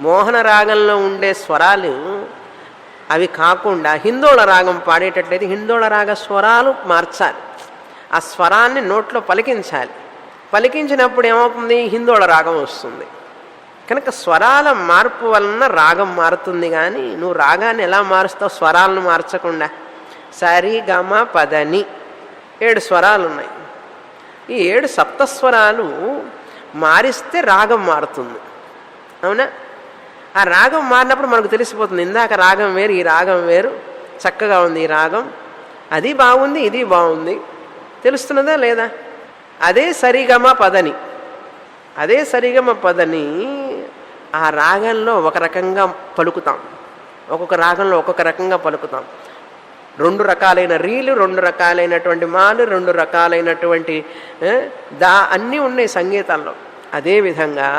మోహన రాగంలో ఉండే స్వరాలు అవి కాకుండా హిందోళ రాగం పాడేటట్లయితే హిందోళ రాగ స్వరాలు మార్చాలి. ఆ స్వరాన్ని నోట్లో పలికించాలి. పలికించినప్పుడు ఏమవుతుంది? హిందోళ రాగం వస్తుంది. కనుక స్వరాల మార్పు వలన రాగం మారుతుంది. కానీ నువ్వు రాగాన్ని ఎలా మారుస్తావు? స్వరాలను మార్చకుండా. సరి గమ పదని 7 స్వరాలు ఉన్నాయి. ఈ 7 సప్తస్వరాలు మారిస్తే రాగం మారుతుంది. అవునా? ఆ రాగం మారినప్పుడు మనకు తెలిసిపోతుంది, ఇందాక రాగం వేరు, ఈ రాగం వేరు, చక్కగా ఉంది ఈ రాగం, అది బాగుంది, ఇది బాగుంది. తెలుస్తున్నదా లేదా? అదే సరిగమ పదని, అదే సరిగమ పదని ఆ రాగంలో ఒక రకంగా పలుకుతాం, ఒక్కొక్క రాగంలో ఒక్కొక్క రకంగా పలుకుతాం. 2 రకాలైన రీలు, 2 రకాలైనటువంటి మాలు, 2 రకాలైనటువంటి అన్నీ ఉన్నాయి సంగీతంలో. అదేవిధంగా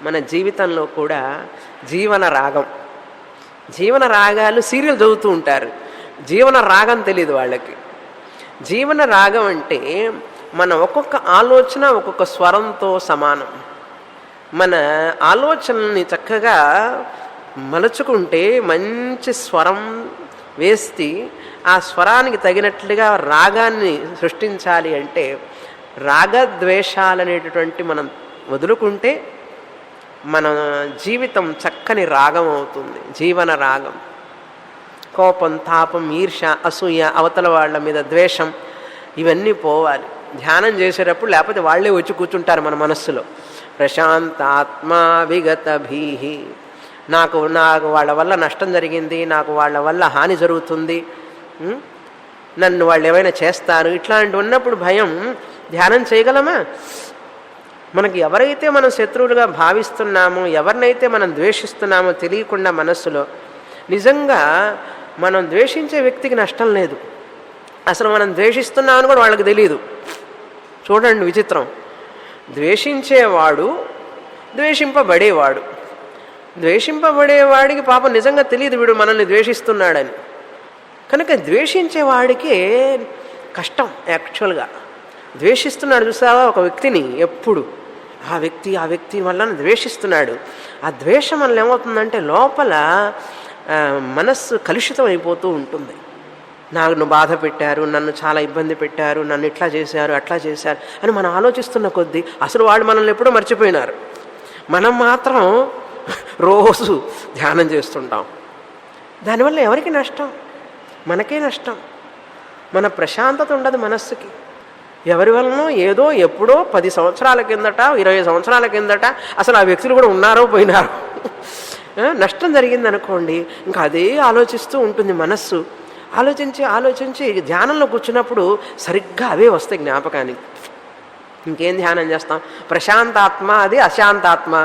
మన జీవితంలో కూడా జీవన రాగం, జీవన రాగాలు సీరియల్ చదువుతూ ఉంటారు. జీవన రాగం తెలియదు వాళ్ళకి. జీవన రాగం అంటే మన ఒక్కొక్క ఆలోచన ఒక్కొక్క స్వరంతో సమానం. మన ఆలోచనల్ని చక్కగా మలుచుకుంటే మంచి స్వరం వేసి ఆ స్వరానికి తగినట్లుగా రాగాన్ని సృష్టించాలి అంటే రాగద్వేషాలనేటటువంటి మనం వదులుకుంటే మన జీవితం చక్కని రాగం అవుతుంది. జీవన రాగం. కోపం, తాపం, ఈర్ష, అసూయ, అవతల వాళ్ళ మీద ద్వేషం ఇవన్నీ పోవాలి ధ్యానం చేసేటప్పుడు. లేకపోతే వాళ్ళే వచ్చి కూర్చుంటారు మన మనస్సులో. ప్రశాంతాత్మ విగత భీహి. నాకు వాళ్ళ వల్ల నష్టం జరిగింది, నాకు వాళ్ళ వల్ల హాని జరుగుతుంది, నన్ను వాళ్ళు ఏమైనా చేస్తారు, ఇట్లాంటి ఉన్నప్పుడు భయం. ధ్యానం చేయగలమా? మనకి ఎవరైతే మనం శత్రువులుగా భావిస్తున్నామో, ఎవరినైతే మనం ద్వేషిస్తున్నామో తెలియకుండా మనస్సులో, నిజంగా మనం ద్వేషించే వ్యక్తికి నష్టం లేదు. అసలు మనం ద్వేషిస్తున్నామని కూడా వాళ్ళకి తెలియదు. చూడండి విచిత్రం. ద్వేషించేవాడు, ద్వేషింపబడేవాడు. ద్వేషింపబడేవాడికి పాపం నిజంగా తెలియదు వీడు మనల్ని ద్వేషిస్తున్నాడని. కనుక ద్వేషించేవాడికి కష్టం. యాక్చువల్గా ద్వేషిస్తున్నాడు చూసావా ఒక వ్యక్తిని, ఎప్పుడు ఆ వ్యక్తి వల్ల ద్వేషిస్తున్నాడు. ఆ ద్వేషం వల్ల ఏమవుతుందంటే లోపల మనస్సు కలుషితం అయిపోతూ ఉంటుంది. నన్ను బాధ పెట్టారు, నన్ను చాలా ఇబ్బంది పెట్టారు, నన్ను ఇట్లా చేశారు, అట్లా చేశారు అని మనం ఆలోచిస్తున్న కొద్దీ అసలు వాళ్ళు మనల్ని ఎప్పుడూ మర్చిపోయినారు. మనం మాత్రం రోజు ధ్యానం చేస్తుంటాం. దానివల్ల ఎవరికి నష్టం? మనకే నష్టం. మన ప్రశాంతత ఉండదు మనస్సుకి. ఎవరి వలనో ఏదో ఎప్పుడో 10 సంవత్సరాల కిందట, 20 సంవత్సరాల కిందట అసలు ఆ వ్యక్తులు కూడా ఉన్నారో పోయినారో నష్టం జరిగిందనుకోండి, ఇంకా అదే ఆలోచిస్తూ ఉంటుంది మనస్సు. ఆలోచించి ధ్యానంలో కూర్చున్నప్పుడు సరిగ్గా అవే వస్తాయి జ్ఞాపకానికి. ఇంకేం ధ్యానం చేస్తాం? ప్రశాంతాత్మ, అది అశాంతాత్మ.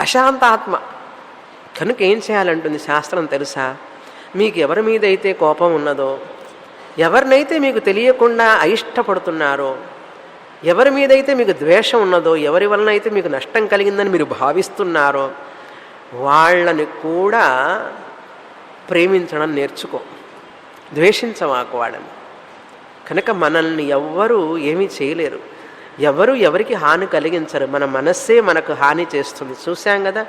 అశాంతాత్మ కనుక ఏం చేయాలంటుంది శాస్త్రం తెలుసా? మీకు ఎవరి మీద అయితే కోపం ఉన్నదో, ఎవరినైతే మీకు తెలియకుండా అయిష్టపడుతున్నారో, ఎవరి మీదైతే మీకు ద్వేషం ఉన్నదో, ఎవరి వలన అయితే మీకు నష్టం కలిగిందని మీరు భావిస్తున్నారో, వాళ్ళని కూడా ప్రేమించడం నేర్చుకో, ద్వేషించవాకు వాళ్ళని. కనుక మనల్ని ఎవ్వరూ ఏమీ చేయలేరు, ఎవరు ఎవరికి హాని కలిగించరు. మన మనస్సే మనకు హాని చేస్తుంది. చూశాం కదా,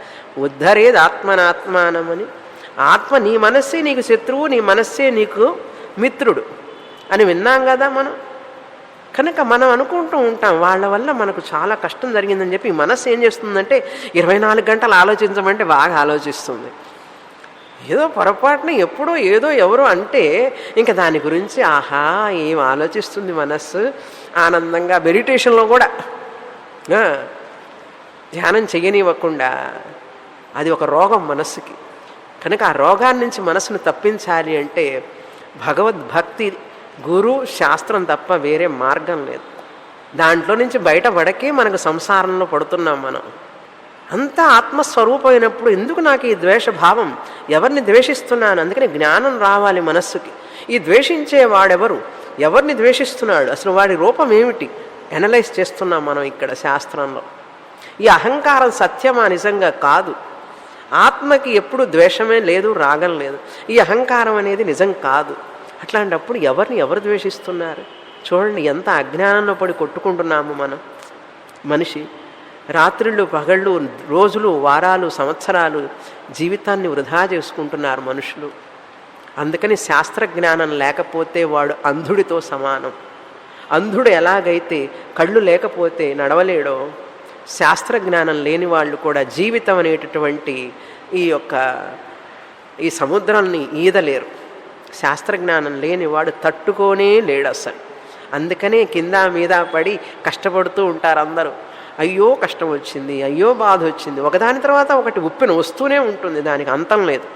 ఉద్ధరేది ఆత్మనాత్మానమని. ఆత్మ, నీ మనస్సే నీకు శత్రువు, నీ మనస్సే నీకు మిత్రుడు అని విన్నాం కదా మనం. కనుక మనం అనుకుంటూ ఉంటాం వాళ్ళ వల్ల మనకు చాలా కష్టం జరిగిందని చెప్పి. ఈ మనస్సు ఏం చేస్తుందంటే 24 గంటలు ఆలోచించమంటే బాగా ఆలోచిస్తుంది. ఏదో పొరపాటున ఎప్పుడో ఏదో ఎవరో అంటే ఇంకా దాని గురించి ఆహా ఏం ఆలోచిస్తుంది మనస్సు. ఆనందంగా మెడిటేషన్లో కూడా ధ్యానం చేయనివ్వకుండా అది ఒక రోగం మనస్సుకి. కనుక ఆ రోగాన్ని నుంచి మనసును తప్పించాలి అంటే భగవద్భక్తి, గురు, శాస్త్రం తప్ప వేరే మార్గం లేదు. దాంట్లో నుంచి బయటపడకే మనకు సంసారంలో పడుతున్నాం మనం. అంతా ఆత్మస్వరూపమైనప్పుడు ఎందుకు నాకు ఈ ద్వేషభావం, ఎవరిని ద్వేషిస్తున్నాను? అందుకని జ్ఞానం రావాలి మనస్సుకి. ఈ ద్వేషించే వాడెవరు, ఎవరిని ద్వేషిస్తున్నాడు, అసలు వాడి రూపం ఏమిటి అనలైజ్ చేస్తున్నాం మనం ఇక్కడ శాస్త్రంలో. ఈ అహంకారం సత్యమా? నిజంగా కాదు. ఆత్మకి ఎప్పుడు ద్వేషమే లేదు, రాగం లేదు. ఈ అహంకారం అనేది నిజం కాదు. అట్లాంటప్పుడు ఎవరిని ఎవరు ద్వేషిస్తున్నారు? చూడండి ఎంత అజ్ఞానంలో పడి కొట్టుకుంటున్నాము మనం. మనిషి రాత్రిళ్ళు పగళ్ళు, రోజులు, వారాలు, సంవత్సరాలు జీవితాన్ని వృధా చేసుకుంటున్నారు మనుషులు. అందుకని శాస్త్రజ్ఞానం లేకపోతే వాడు అంధుడితో సమానం. అంధుడు ఎలాగైతే కళ్ళు లేకపోతే నడవలేడో, శాస్త్రజ్ఞానం లేని వాళ్ళు కూడా జీవితం అనేటటువంటి ఈ సముద్రాన్ని ఈదలేరు. శాస్త్రజ్ఞానం లేనివాడు తట్టుకోనే లేడు అసలు. అందుకనే కింద మీద పడి కష్టపడుతూ ఉంటారు అందరూ. అయ్యో కష్టం వచ్చింది, అయ్యో బాధ వచ్చింది, ఒకదాని తర్వాత ఒకటి ఉప్పెన వస్తూనే ఉంటుంది, దానికి అంతం లేదు.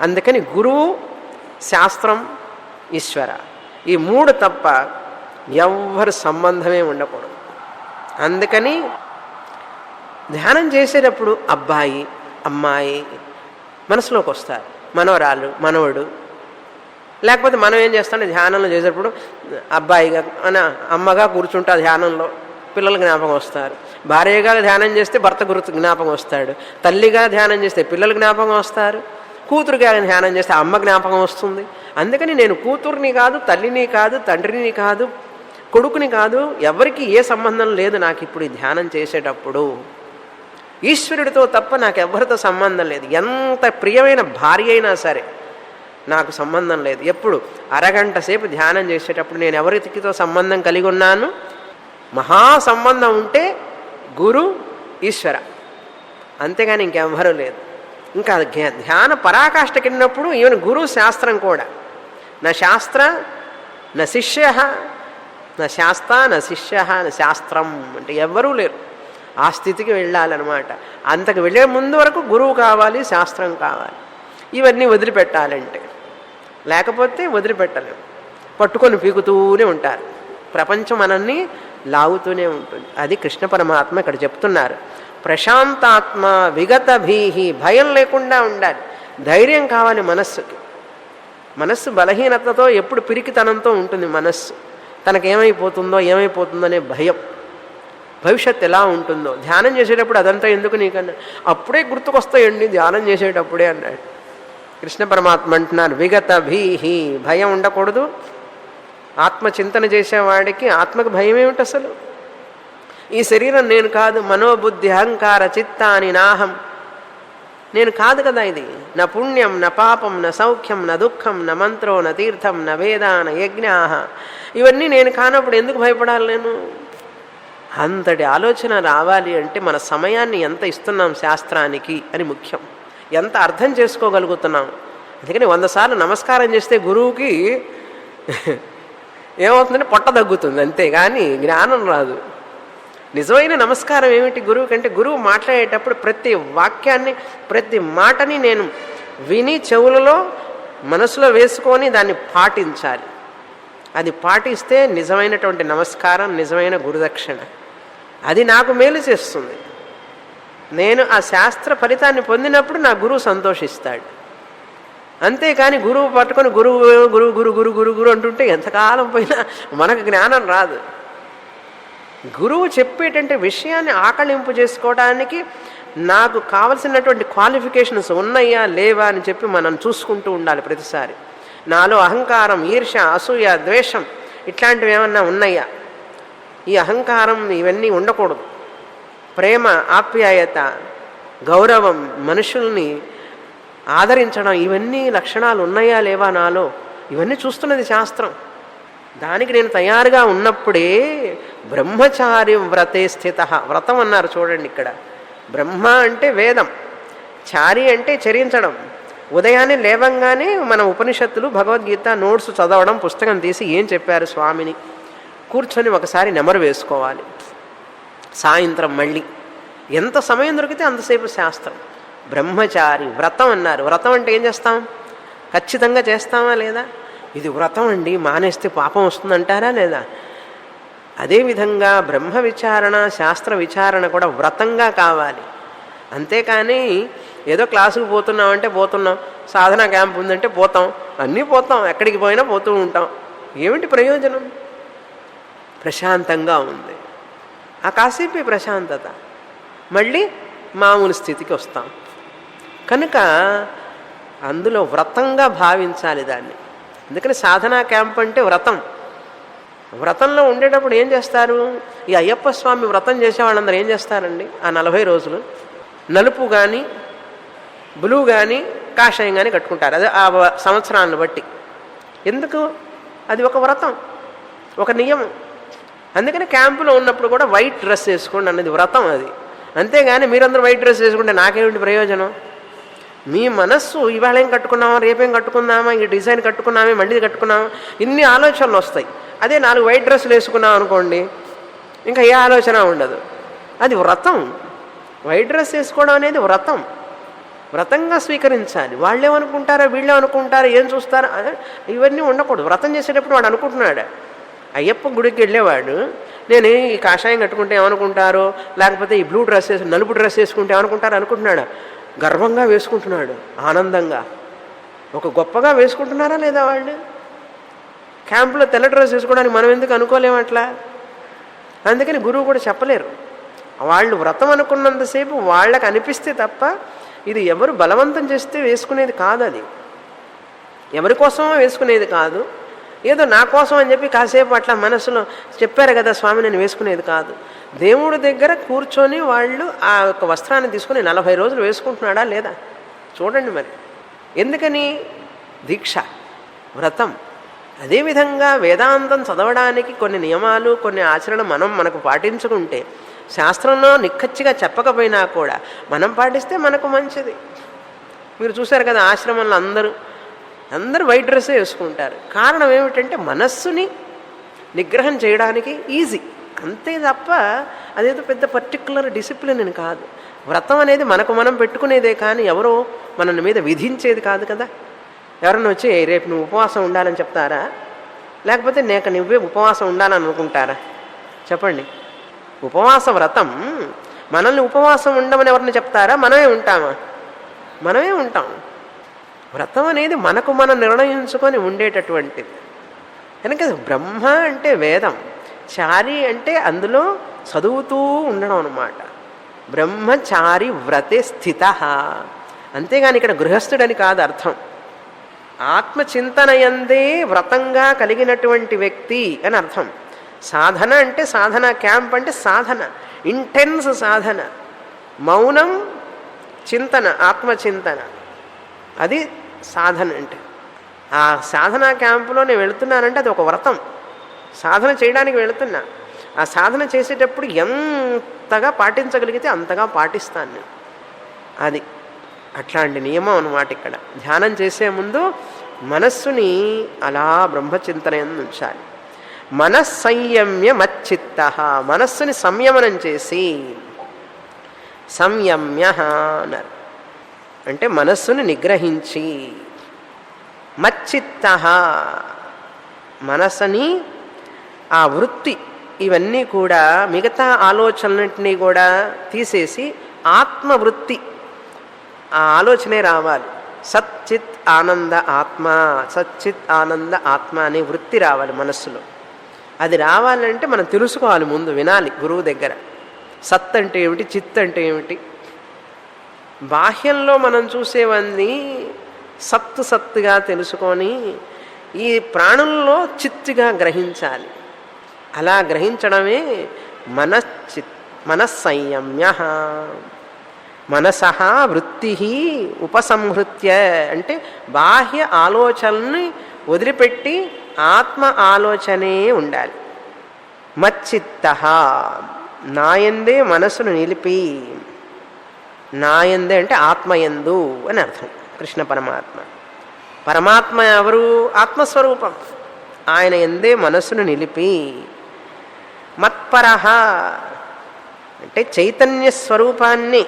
అందుకని గురువు, శాస్త్రం, ఈశ్వర, ఈ 3 తప్ప ఎవ్వరు సంబంధమే ఉండకూడదు. అందుకని ధ్యానం చేసేటప్పుడు అబ్బాయి, అమ్మాయి మనసులోకి వస్తారు, మనవరాలు, మనవడు. లేకపోతే మనం ఏం చేస్తాం, ధ్యానంలో చేసేటప్పుడు అబ్బాయిగా అమ్మగా కూర్చుంటా ధ్యానంలో, పిల్లలు జ్ఞాపకం వస్తారు. భార్యగా ధ్యానం చేస్తే భర్త గుర్తు జ్ఞాపకం వస్తాడు. తల్లిగా ధ్యానం చేస్తే పిల్లలు జ్ఞాపకం వస్తారు. కూతురుగా ధ్యానం చేస్తే అమ్మ జ్ఞాపకం వస్తుంది. అందుకని నేను కూతుర్ని కాదు, తల్లిని కాదు, తండ్రిని కాదు, కొడుకుని కాదు, ఎవరికి ఏ సంబంధం లేదు నాకు ఇప్పుడు ఈ ధ్యానం చేసేటప్పుడు. ఈశ్వరుడితో తప్ప నాకు ఎవరితో సంబంధం లేదు. ఎంత ప్రియమైన భార్య అయినా సరే నాకు సంబంధం లేదు. ఎప్పుడు అరగంట సేపు ధ్యానం చేసేటప్పుడు నేను ఎవరితో సంబంధం కలిగి ఉన్నాను? మహా సంబంధం ఉంటే గురు, ఈశ్వర, అంతేగాని ఇంకెవ్వరూ లేదు. ఇంకా ధ్యాన పరాకాష్ఠ కిందప్పుడు ఈవెన్ గురు, శాస్త్రం కూడా. నా శాస్త్ర నా శిష్య, నా శాస్త్ర నా శిష్య నా శాస్త్రం అంటే ఎవ్వరూ లేరు. ఆ స్థితికి వెళ్ళాలన్నమాట. అంతకు వెళ్ళే ముందు వరకు గురువు కావాలి, శాస్త్రం కావాలి. ఇవన్నీ వదిలిపెట్టాలంటే, లేకపోతే వదిలిపెట్టలేము. పట్టుకొని పీకుతూనే ఉంటారు. ప్రపంచం మనల్ని లాగుతూనే ఉంటుంది. అది కృష్ణ పరమాత్మ ఇక్కడ చెప్తున్నారు. ప్రశాంతాత్మ విగత భీహి, భయం లేకుండా ఉండాలి. ధైర్యం కావాలి మనస్సుకి. మనస్సు బలహీనతతో ఎప్పుడు పిరికితనంతో ఉంటుంది మనస్సు. తనకేమైపోతుందో ఏమైపోతుందో అనే భయం, భవిష్యత్తు ఎలా ఉంటుందో. ధ్యానం చేసేటప్పుడు అదంతా ఎందుకు నీకన్నా, అప్పుడే గుర్తుకొస్తాయండి ధ్యానం చేసేటప్పుడే అన్నాడు కృష్ణ పరమాత్మ. అంటున్నారు విగత భీహి, భయం ఉండకూడదు. ఆత్మచింతన చేసేవాడికి ఆత్మకు భయం ఏమిటి అసలు? ఈ శరీరం నేను కాదు, మనోబుద్ధి అహంకార చిత్తాని నాహం, నేను కాదు కదా ఇది. నా పుణ్యం నా పాపం నా సౌఖ్యం నా దుఃఖం నా మంత్రో నా తీర్థం నా వేద నా యజ్ఞా, ఇవన్నీ నేను కానప్పుడు ఎందుకు భయపడాలి నేను? అంతటి ఆలోచన రావాలి అంటే మన సమయాన్ని ఎంత ఇస్తున్నాం శాస్త్రానికి అని ముఖ్యం. ఎంత అర్థం చేసుకోగలుగుతున్నాం. అందుకని 100 సార్లు నమస్కారం చేస్తే గురువుకి ఏమవుతుందంటే పొట్ట తగ్గుతుంది, అంతేగాని జ్ఞానం రాదు. నిజమైన నమస్కారం ఏమిటి గురువు కంటే? గురువు మాట్లాడేటప్పుడు ప్రతి వాక్యాన్ని, ప్రతి మాటని నేను విని చెవులలో మనసులో వేసుకొని దాన్ని పాటించాలి. అది పాటిస్తే నిజమైనటువంటి నమస్కారం, నిజమైన గురుదక్షిణ. అది నాకు మేలు చేస్తుంది. నేను ఆ శాస్త్ర ఫలితాన్ని పొందినప్పుడు నా గురువు సంతోషిస్తాడు. అంతేకాని గురువు పట్టుకొని గురువు గురువు గురు గురు గురు గురు అంటుంటే ఎంతకాలం పోయినా మనకు జ్ఞానం రాదు. గురువు చెప్పేటంటే విషయాన్ని ఆకళింపు చేసుకోవడానికి నాకు కావలసినటువంటి క్వాలిఫికేషన్స్ ఉన్నాయా లేవా అని చెప్పి మనం చూసుకుంటూ ఉండాలి ప్రతిసారి. నాలో అహంకారం, ఈర్ష్య, అసూయ, ద్వేషం ఇట్లాంటివి ఏమన్నా ఉన్నాయా? ఈ అహంకారం ఇవన్నీ ఉండకూడదు. ప్రేమ, ఆప్యాయత, గౌరవం, మనుషుల్ని ఆదరించడం, ఇవన్నీ లక్షణాలు ఉన్నాయా లేవా నాలో? ఇవన్నీ చూస్తున్నది శాస్త్రం. దానికి నేను తయారుగా ఉన్నప్పుడే బ్రహ్మచారి వ్రతే స్థిత. వ్రతం అన్నారు చూడండి ఇక్కడ. బ్రహ్మ అంటే వేదం, చారి అంటే చరించడం. ఉదయాన్నే లేవంగానే మన ఉపనిషత్తులు, భగవద్గీత నోట్స్ చదవడం, పుస్తకం తీసి ఏం చెప్పారు స్వామిని కూర్చొని ఒకసారి నెమరు వేసుకోవాలి. సాయంత్రం మళ్ళీ ఎంత సమయం దొరికితే అంతసేపు శాస్త్రం. బ్రహ్మచారి వ్రతం అన్నారు. వ్రతం అంటే ఏం చేస్తాం? ఖచ్చితంగా చేస్తామా లేదా? ఇది వ్రతం అండి, మానేస్తే పాపం వస్తుందంటారా లేదా? అదేవిధంగా బ్రహ్మ విచారణ, శాస్త్ర విచారణ కూడా వ్రతంగా కావాలి. అంతేకాని ఏదో క్లాసుకు పోతున్నామంటే పోతున్నాం, సాధన క్యాంప్ ఉందంటే పోతాం, అన్నీ పోతాం, ఎక్కడికి పోయినా పోతూ ఉంటాం. ఏమిటి ప్రయోజనం? ప్రశాంతంగా ఉంది ఆ కాసేపే ప్రశాంతత, మళ్ళీ మామూలు స్థితికి వస్తాం. కనుక అందులో వ్రతంగా భావించాలి దాన్ని. అందుకని సాధనా క్యాంప్ అంటే వ్రతం. వ్రతంలో ఉండేటప్పుడు ఏం చేస్తారు? ఈ అయ్యప్ప స్వామి వ్రతం చేసే వాళ్ళందరూ ఏం చేస్తారండి? ఆ 40 రోజులు నలుపు కానీ బ్లూ కానీ కాషాయం కానీ కట్టుకుంటారు. అదే ఆ సంవత్సరాలను బట్టి. ఎందుకు? అది ఒక వ్రతం, ఒక నియమం. అందుకని క్యాంపులో ఉన్నప్పుడు కూడా వైట్ డ్రెస్ వేసుకోండి అన్నది వ్రతం అది. అంతేగాని మీరందరూ వైట్ డ్రెస్ వేసుకుంటే నాకేమిటి ప్రయోజనం? మీ మనస్సు ఇవాళ ఏం కట్టుకున్నామా, రేపేం కట్టుకుందామా, ఈ డిజైన్ కట్టుకున్నామే, మళ్ళీ కట్టుకున్నామా, ఇన్ని ఆలోచనలు వస్తాయి. అదే 4 వైట్ డ్రెస్సులు వేసుకున్నాం అనుకోండి, ఇంకా ఏ ఆలోచన ఉండదు. అది వ్రతం. వైట్ డ్రెస్ వేసుకోవడం అనేది వ్రతం, వ్రతంగా స్వీకరించాలి. వాళ్ళేమనుకుంటారో వీళ్ళేమనుకుంటారో ఏం చూస్తారో ఇవన్నీ ఉండకూడదు. వ్రతం చేసేటప్పుడు వాడు అనుకుంటున్నాడు. అయ్యప్ప గుడికి వెళ్ళేవాడు, నేను ఈ కాషాయం కట్టుకుంటే ఏమనుకుంటారో, లేకపోతే ఈ బ్లూ డ్రెస్ వేసి నలుపు డ్రెస్ వేసుకుంటే ఏమనుకుంటారో అనుకుంటున్నాడు. గర్వంగా వేసుకుంటున్నాడు, ఆనందంగా. ఒక గొప్పగా వేసుకుంటున్నారా లేదా వాళ్ళు? క్యాంపులో తెల్ల డ్రెస్ వేసుకోవడానికి మనం ఎందుకు అనుకోలేము అట్లా? అందుకని గురువు కూడా చెప్పలేరు. వాళ్ళు వ్రతం అనుకున్నంతసేపు వాళ్ళకి అనిపిస్తే తప్ప ఇది ఎవరు బలవంతం చేస్తే వేసుకునేది కాదు. అది ఎవరి కోసమో వేసుకునేది కాదు. ఏదో నా కోసం అని చెప్పి కాసేపు అట్లా మనసులో చెప్పారు కదా స్వామి నేను వేసుకునేది కాదు. దేవుడి దగ్గర కూర్చొని వాళ్ళు ఆ యొక్క వస్త్రాన్ని తీసుకుని 40 రోజులు వేసుకుంటున్నాడా లేదా చూడండి. మరి ఎందుకని? దీక్ష, వ్రతం. అదేవిధంగా వేదాంతం చదవడానికి కొన్ని నియమాలు, కొన్ని ఆచరణ మనకు పాటించుకుంటే, శాస్త్రంలో నిక్కచ్చిగా చెప్పకపోయినా కూడా మనం పాటిస్తే మనకు మంచిది. మీరు చూశారు కదా ఆశ్రమంలో అందరూ వైట్ డ్రెస్సే వేసుకుంటారు. కారణం ఏమిటంటే మనస్సుని నిగ్రహం చేయడానికి ఈజీ, అంతే తప్ప అదేదో పెద్ద పర్టికులర్ డిసిప్లిన్ అని కాదు. వ్రతం అనేది మనకు మనం పెట్టుకునేదే కానీ ఎవరో మన మీద విధించేది కాదు కదా. ఎవరన్నా వచ్చి రేపు నువ్వు ఉపవాసం ఉండాలని చెప్తారా? లేకపోతే నువ్వే ఉపవాసం ఉండాలని అనుకుంటారా? చెప్పండి. ఉపవాస వ్రతం మనల్ని ఉపవాసం ఉండమని ఎవరిని చెప్తారా? మనమే ఉంటామా? మనమే ఉంటాం. వ్రతం అనేది మనకు మనం నిర్ణయించుకొని ఉండేటటువంటిది. కనుక బ్రహ్మ అంటే వేదం, చారి అంటే అందులో చదువుతూ ఉండడం అన్నమాట. బ్రహ్మచారి వ్రతే స్థిత. అంతేగాని ఇక్కడ గృహస్థుడని కాదు అర్థం. ఆత్మచింతనయందే వ్రతంగా కలిగినటువంటి వ్యక్తి అని అర్థం. సాధన అంటే సాధన క్యాంప్ అంటే సాధన, ఇంటెన్స్ సాధన, మౌనం, చింతన, ఆత్మచింతన, అది సాధన. అంటే ఆ సాధన క్యాంపులో నేను వెళుతున్నానంటే అది ఒక వ్రతం. సాధన చేయడానికి వెళుతున్నా. ఆ సాధన చేసేటప్పుడు ఎంతగా పాటించగలిగితే అంతగా పాటిస్తాను నేను. అది అట్లాంటి నియమం అన్నమాట. ఇక్కడ ధ్యానం చేసే ముందు మనస్సుని అలా బ్రహ్మచింతన ఉంచాలి. మనస్సంయమ్య మచ్చిత్త, మనస్సుని సంయమనం చేసి, సంయమ్య అన్నారు అంటే మనస్సుని నిగ్రహించి, మచ్చిత్త మనస్సుని ఆ వృత్తి ఇవన్నీ కూడా మిగతా ఆలోచనలన్నింటినీ కూడా తీసేసి ఆత్మవృత్తి, ఆ ఆలోచనే రావాలి. సచ్చిత్ ఆనంద ఆత్మ, సచ్చిత్ ఆనంద ఆత్మ అనే వృత్తి రావాలి మనస్సులో. అది రావాలంటే మనం తెలుసుకోవాలి, ముందు వినాలి గురువు దగ్గర. సత్ అంటే ఏమిటి, చిత్ అంటే ఏమిటి. బాహ్యంలో మనం చూసేవన్నీ సత్తుగా తెలుసుకొని ఈ ప్రాణంలో చిత్తుగా గ్రహించాలి. అలా గ్రహించడమే మనస్సంయమ్య. మనసః వృత్తి ఉపసంహృత్య అంటే బాహ్య ఆలోచనల్ని వదిలిపెట్టి ఆత్మ ఆలోచనే ఉండాలి. మచ్చిత్తః నాయందే మనసును నిలిపి, నాయందే అంటే ఆత్మయందు అని అర్థం. కృష్ణ పరమాత్మ, పరమాత్మ ఎవరు? ఆత్మస్వరూపం. ఆయన ఎందే మనసును నిలిపి. మత్పరః అంటే చైతన్య స్వరూపాన్ని,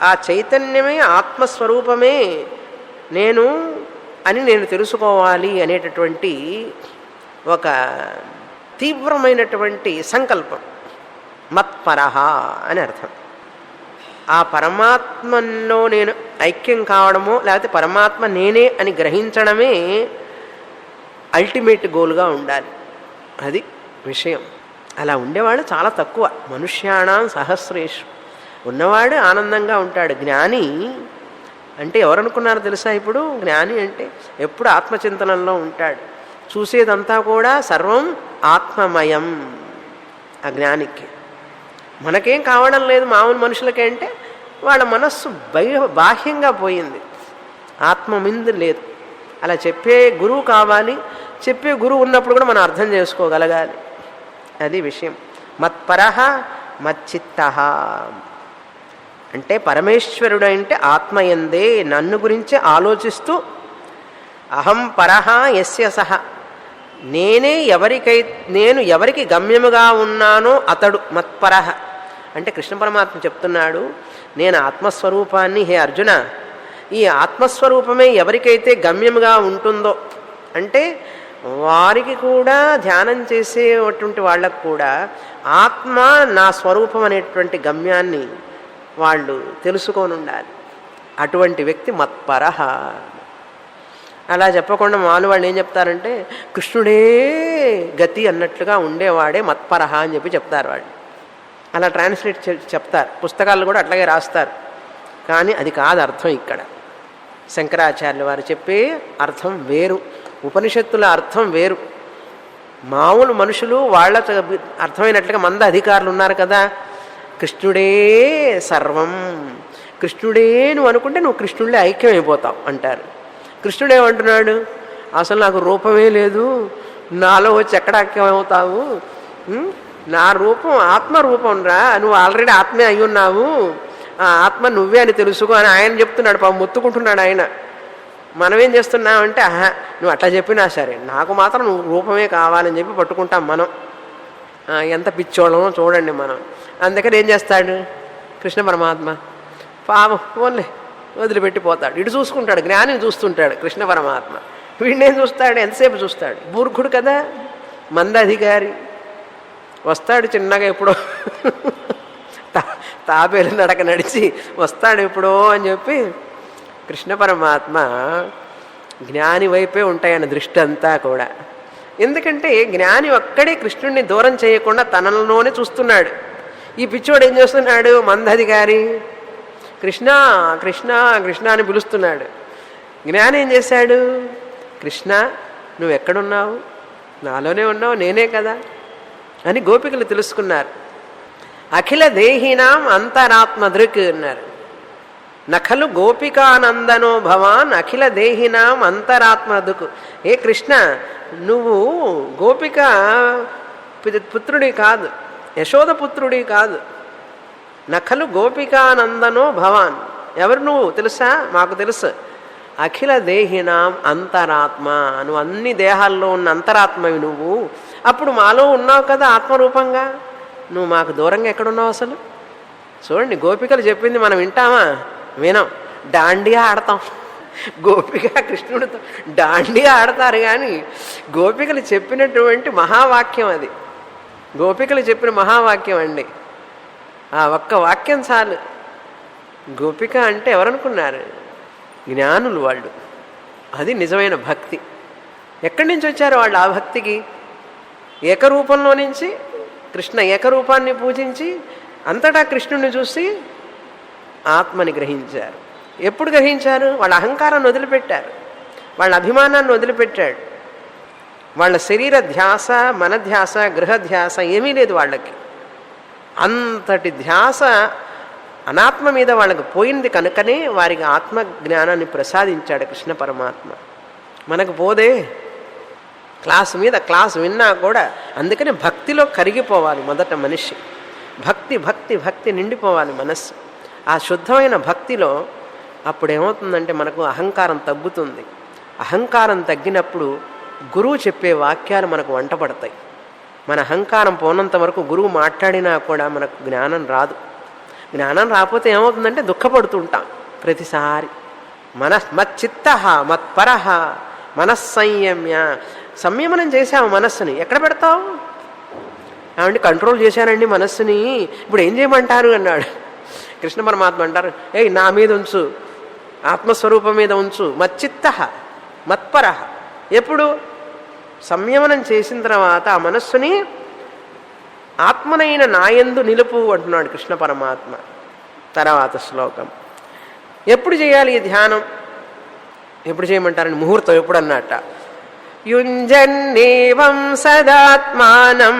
ఆ చైతన్యమే ఆత్మస్వరూపమే నేను అని నేను తెలుసుకోవాలి అనేటటువంటి ఒక తీవ్రమైనటువంటి సంకల్పం. మత్పరః అని అర్థం. ఆ పరమాత్మలో నేను ఐక్యం కావడమో లేకపోతే పరమాత్మ నేనే అని గ్రహించడమే అల్టిమేట్ గోల్గా ఉండాలి. అది విషయం. అలా ఉండేవాళ్ళు చాలా తక్కువ. మనుష్యాణం సహస్రేషు. ఉన్నవాడు ఆనందంగా ఉంటాడు. జ్ఞాని అంటే ఎవరనుకున్నారో తెలుసా? ఇప్పుడు జ్ఞాని అంటే ఎప్పుడు ఆత్మచింతనంలో ఉంటాడు. చూసేదంతా కూడా సర్వం ఆత్మమయం. ఆ జ్ఞానికి మనకేం కావడం లేదు. మామూలు మనుషులకే అంటే వాళ్ళ మనస్సు బాహ్యంగా పోయింది, ఆత్మ మీద లేదు. అలా చెప్పే గురువు కావాలి. చెప్పే గురువు ఉన్నప్పుడు కూడా మనం అర్థం చేసుకోగలగాలి. అది విషయం. మత్పరః మచ్చిత్తః అంటే పరమేశ్వరుడు అంటే ఆత్మయందే నన్ను గురించి ఆలోచిస్తూ అహం పరః యస్య సహ నేను ఎవరికి గమ్యముగా ఉన్నానో అతడు మత్పరః అంటే కృష్ణ పరమాత్మ చెప్తున్నాడు, నేను ఆత్మస్వరూపాన్ని, హే అర్జున, ఈ ఆత్మస్వరూపమే ఎవరికైతే గమ్యముగా ఉంటుందో అంటే వారికి కూడా ధ్యానం చేసేటువంటి వాళ్ళకు కూడా ఆత్మ నా స్వరూపం అనేటువంటి గమ్యాన్ని వాళ్ళు తెలుసుకొని ఉండాలి. అటువంటి వ్యక్తి మత్పరః. అలా చెప్పకుండా మామూలు వాళ్ళు ఏం చెప్తారంటే కృష్ణుడే గతి అన్నట్లుగా ఉండేవాడే మత్పరః అని చెప్తారు వాళ్ళు. అలా ట్రాన్స్లేట్ చెప్తారు. పుస్తకాలు కూడా అట్లాగే రాస్తారు. కానీ అది కాదు అర్థం. ఇక్కడ శంకరాచార్యులు వారు చెప్పే అర్థం వేరు, ఉపనిషత్తుల అర్థం వేరు. మామూలు మనుషులు వాళ్ళ అర్థమైనట్లుగా మంద అధికారులు ఉన్నారు కదా, కృష్ణుడే సర్వం, కృష్ణుడే నువ్వు అనుకుంటే నువ్వు కృష్ణుడే ఐక్యం అయిపోతావు అంటారు. కృష్ణుడు ఏమంటున్నాడు? అసలు నాకు రూపమే లేదు, నాలో వచ్చి ఎక్కడ ఐక్యం అవుతావు? నా రూపం ఆత్మరూపం రా, నువ్వు ఆల్రెడీ ఆత్మే అయి ఉన్నావు, ఆ ఆత్మ నువ్వే అని తెలుసుకో అని ఆయన చెప్తున్నాడు. పాపం మొత్తుకుంటున్నాడు ఆయన. మనం ఏం చేస్తున్నామంటే నువ్వు అట్లా చెప్పినా సరే నాకు మాత్రం నువ్వు రూపమే కావాలని చెప్పి పట్టుకుంటాం మనం. ఎంత పిచ్చోళ్ళమో చూడండి మనం. అందుకని ఏం చేస్తాడు కృష్ణ పరమాత్మ? పాపం ఓన్లే వదిలిపెట్టిపోతాడు. ఇటు చూసుకుంటాడు, జ్ఞానిని చూస్తుంటాడు కృష్ణ పరమాత్మ. వీడినేం చూస్తాడు? ఎంతసేపు చూస్తాడు? మూర్ఖుడు కదా, మందాధికారి. వస్తాడు చిన్నగా ఎప్పుడో, తాబేలు నడక నడిచి వస్తాడు ఎప్పుడో అని చెప్పి. కృష్ణ పరమాత్మ జ్ఞాని వైపే ఉంటాయన్న దృష్టి అంతా కూడా. ఎందుకంటే జ్ఞాని ఒక్కడే కృష్ణుడిని దూరం చేయకుండా తనలోనే చూస్తున్నాడు. ఈ పిచ్చోడు ఏం చేస్తున్నాడు? మందాధికారి కృష్ణ కృష్ణ కృష్ణ అని పిలుస్తున్నాడు. జ్ఞాని ఏం చేశాడు? కృష్ణ నువ్వు ఎక్కడున్నావు? నాలోనే ఉన్నావు, నేనే కదా అని గోపికలు తెలుసుకున్నారు. అఖిల దేహినాం అంతరాత్మ దృక్ అన్నారు. నఖలు గోపికానందనో భవాన్ అఖిల దేహినాం అంతరాత్మ దృక్. ఏ కృష్ణ, నువ్వు గోపిక పుత్రుడి కాదు, యశోద పుత్రుడి కాదు. నఖలు గోపికానందనో భవాన్. ఎవరు నువ్వు తెలుసా? మాకు తెలుసు. అఖిల దేహినాం అంతరాత్మ, నువ్వు అన్ని దేహాల్లో ఉన్న అంతరాత్మవి నువ్వు. అప్పుడు మాలో ఉన్నావు కదా ఆత్మరూపంగా, నువ్వు మాకు దూరంగా ఎక్కడున్నావు అసలు? చూడండి, గోపికలు చెప్పింది మనం వింటామా? వినం. డాండియా ఆడతాం. గోపిక కృష్ణుడితో డాండియా ఆడతారు. కానీ గోపికలు చెప్పినటువంటి మహావాక్యం అది. గోపికలు చెప్పిన మహావాక్యం అండి. ఆ ఒక్క వాక్యం చాలు. గోపిక అంటే ఎవరనుకున్నారు? జ్ఞానులు వాళ్ళు. అది నిజమైన భక్తి. ఎక్కడి నుంచి వచ్చారు వాళ్ళు ఆ భక్తికి? ఏకరూపంలో నుంచి కృష్ణ ఏకరూపాన్ని పూజించి అంతటా కృష్ణుడిని చూసి ఆత్మని గ్రహించారు. ఎప్పుడు గ్రహించారు? వాళ్ళ అహంకారాన్ని వదిలిపెట్టారు, వాళ్ళ అభిమానాన్ని వదిలిపెట్టాడు. వాళ్ళ శరీర ధ్యాస, మన ధ్యాస, గృహధ్యాస ఏమీ లేదు వాళ్ళకి. అంతటి ధ్యాస అనాత్మ మీద వాళ్ళకి పోయింది కనుకనే వారికి ఆత్మ జ్ఞానాన్ని ప్రసాదించాడు కృష్ణ పరమాత్మ. మనకు పోదే, క్లాసు మీద క్లాసు విన్నా కూడా. అందుకని భక్తిలో కరిగిపోవాలి మొదట మనిషి. భక్తి భక్తి భక్తి నిండిపోవాలి మనస్సు. ఆ శుద్ధమైన భక్తిలో అప్పుడు ఏమవుతుందంటే మనకు అహంకారం తగ్గుతుంది. అహంకారం తగ్గినప్పుడు గురువు చెప్పే వాక్యాలు మనకు వంట పడతాయి. మన అహంకారం పోనంత వరకు గురువు మాట్లాడినా కూడా మనకు జ్ఞానం రాదు. జ్ఞానం రాకపోతే ఏమవుతుందంటే దుఃఖపడుతుంటాం ప్రతిసారి. మచ్చిత్త మత్పర మనస్సంయమ్య. సంయమనం చేసావు మనస్సుని, ఎక్కడ పెడతావు? ఏమంటే కంట్రోల్ చేశానండి మనస్సుని, ఇప్పుడు ఏం చేయమంటారు అన్నాడు కృష్ణ పరమాత్మ. అంటారు, ఏయ్ నా మీద ఉంచు, ఆత్మస్వరూపం మీద ఉంచు. మచ్చిత్త మత్పర. ఎప్పుడు? సంయమనం చేసిన తర్వాత ఆ మనస్సుని ఆత్మనైన నాయందు నిలుపు అంటున్నాడు కృష్ణ పరమాత్మ. తర్వాత శ్లోకం. ఎప్పుడు చేయాలి ఈ ధ్యానం? ఎప్పుడు చేయమంటారని ముహూర్తం ఎప్పుడు అన్నట్ట. యుంజన్నేవం సదాత్మానం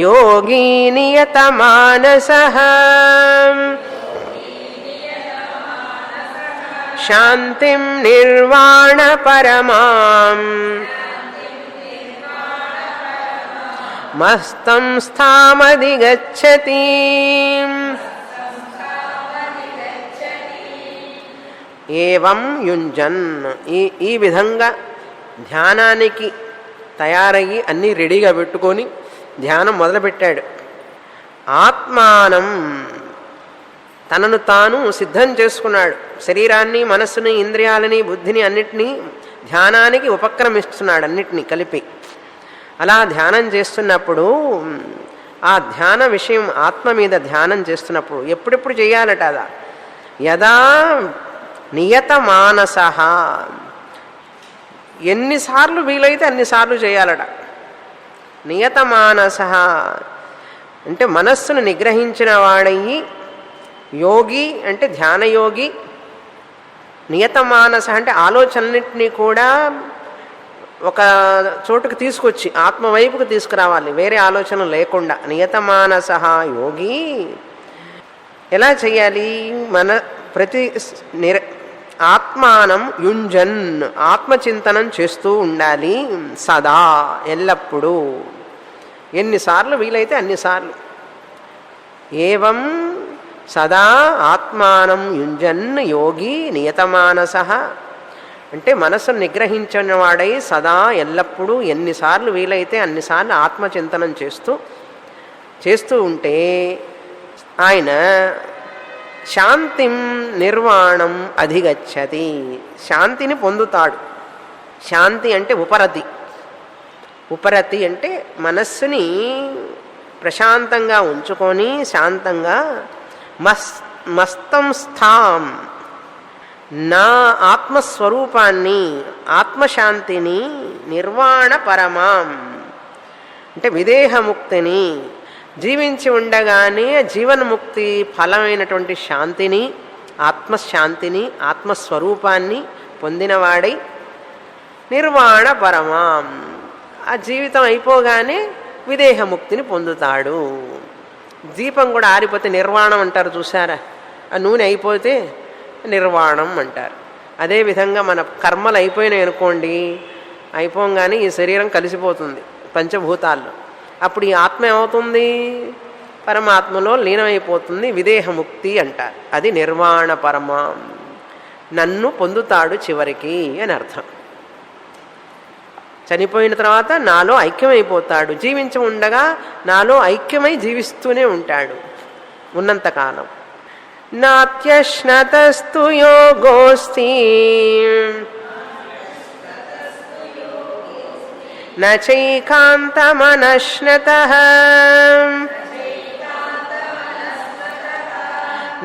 యోగీ నియతమానసః శాంతిం నిర్వాణ పరమాం మస్తం స్థామధిగచ్చతి. ఏవం యుంజన్. ఈ విధంగా ధ్యానానికి తయారయ్యి అన్నీ రెడీగా పెట్టుకొని ధ్యానం మొదలుపెట్టాడు. ఆత్మానం, తనను తాను సిద్ధం చేసుకున్నాడు. శరీరాన్ని, మనస్సుని, ఇంద్రియాలని, బుద్ధిని అన్నిటినీ ధ్యానానికి ఉపక్రమిస్తున్నాడు, అన్నిటినీ కలిపి. అలా ధ్యానం చేస్తున్నప్పుడు ఆ ధ్యాన విషయం ఆత్మ మీద ధ్యానం చేస్తున్నప్పుడు ఎప్పుడెప్పుడు చేయాలట అదా? యదా నియత మానస. ఎన్నిసార్లు వీలైతే అన్నిసార్లు చేయాలట. నియత మానస అంటే మనస్సును నిగ్రహించిన వాడయ్యి, యోగి అంటే ధ్యానయోగి, నియత మానస అంటే ఆలోచనన్నింటినీ కూడా ఒక చోటుకు తీసుకొచ్చి ఆత్మవైపుకు తీసుకురావాలి, వేరే ఆలోచన లేకుండా. నియత మానస యోగి. ఎలా చేయాలి? మన ప్రతి ఆత్మానం యుంజన్, ఆత్మచింతనం చేస్తూ ఉండాలి సదా, ఎల్లప్పుడూ. ఎన్నిసార్లు వీలైతే అన్నిసార్లు. ఏవం సదా ఆత్మానం యుంజన్ యోగి నియతమానస అంటే మనస్సును నిగ్రహించిన వాడై సదా ఎల్లప్పుడూ ఎన్నిసార్లు వీలైతే అన్నిసార్లు ఆత్మచింతనం చేస్తూ ఉంటే ఆయన శాంతిం నిర్వాణం అధిగచ్చతి, శాంతిని పొందుతాడు. శాంతి అంటే ఉపరతి. ఉపరతి అంటే మనస్సుని ప్రశాంతంగా ఉంచుకొని శాంతంగా మస్తం స్థాం, నా ఆత్మస్వరూపాన్ని, ఆత్మశాంతిని, నిర్వాణ పరమాం అంటే విదేహముక్తిని, జీవించి ఉండగానే జీవన్ముక్తి ఫలమైనటువంటి శాంతిని, ఆత్మశాంతిని, ఆత్మస్వరూపాన్ని పొందినవాడై నిర్వాణ పరమాం, ఆ జీవితం అయిపోగానే విదేహముక్తిని పొందుతాడు. దీపం కూడా ఆరిపోతే నిర్వాణం అంటారు చూసారా? ఆ నూనె అయిపోతే నిర్వాణం అంటారు. అదేవిధంగా మన కర్మలు అయిపోయినాయి అనుకోండి, అయిపోగానే ఈ శరీరం కలిసిపోతుంది పంచభూతాల్లో. అప్పుడు ఈ ఆత్మ ఏమవుతుంది? పరమాత్మలో లీనమైపోతుంది, విదేహముక్తి అంటారు. అది నిర్వాణ పరమాం, నన్ను పొందుతాడు చివరికి అని అర్థం. చనిపోయిన తర్వాత నాలో ఐక్యమైపోతాడు, జీవించి ఉండగా నాలో ఐక్యమై జీవిస్తూనే ఉంటాడు ఉన్నంతకాలం. నాత్యశ్నతస్తు యోగోస్తి నైకాంతమనశ్నతః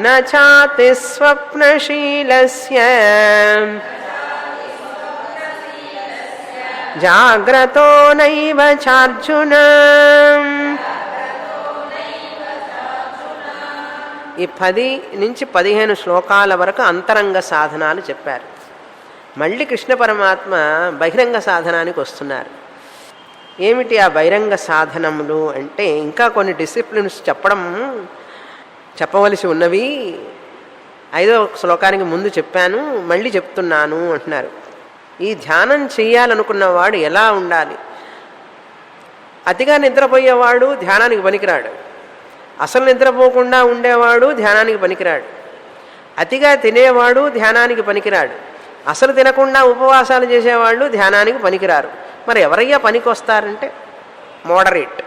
నచాతి స్వప్నశీలస్య జాగ్రతో నైవ చార్జున. ఈ 10 నుంచి 15 శ్లోకాల వరకు అంతరంగ సాధనాలు చెప్పారు. మళ్ళీ కృష్ణ పరమాత్మ బహిరంగ సాధనానికి వస్తున్నారు. ఏమిటి ఆ బహిరంగ సాధనములు అంటే, ఇంకా కొన్ని డిసిప్లిన్స్ చెప్పవలసి ఉన్నవి. 5వ శ్లోకానికి ముందు చెప్పాను, మళ్ళీ చెప్తున్నాను అంటున్నారు. ఈ ధ్యానం చెయ్యాలనుకున్నవాడు ఎలా ఉండాలి? అతిగా నిద్రపోయేవాడు ధ్యానానికి పనికిరాడు. అసలు నిద్రపోకుండా ఉండేవాడు ధ్యానానికి పనికిరాడు. అతిగా తినేవాడు ధ్యానానికి పనికిరాడు. అసలు తినకుండా ఉపవాసాలు చేసేవాళ్ళు ధ్యానానికి పనికిరారు. మరి ఎవరయ్యా పనికి వస్తారంటే మోడరేట్,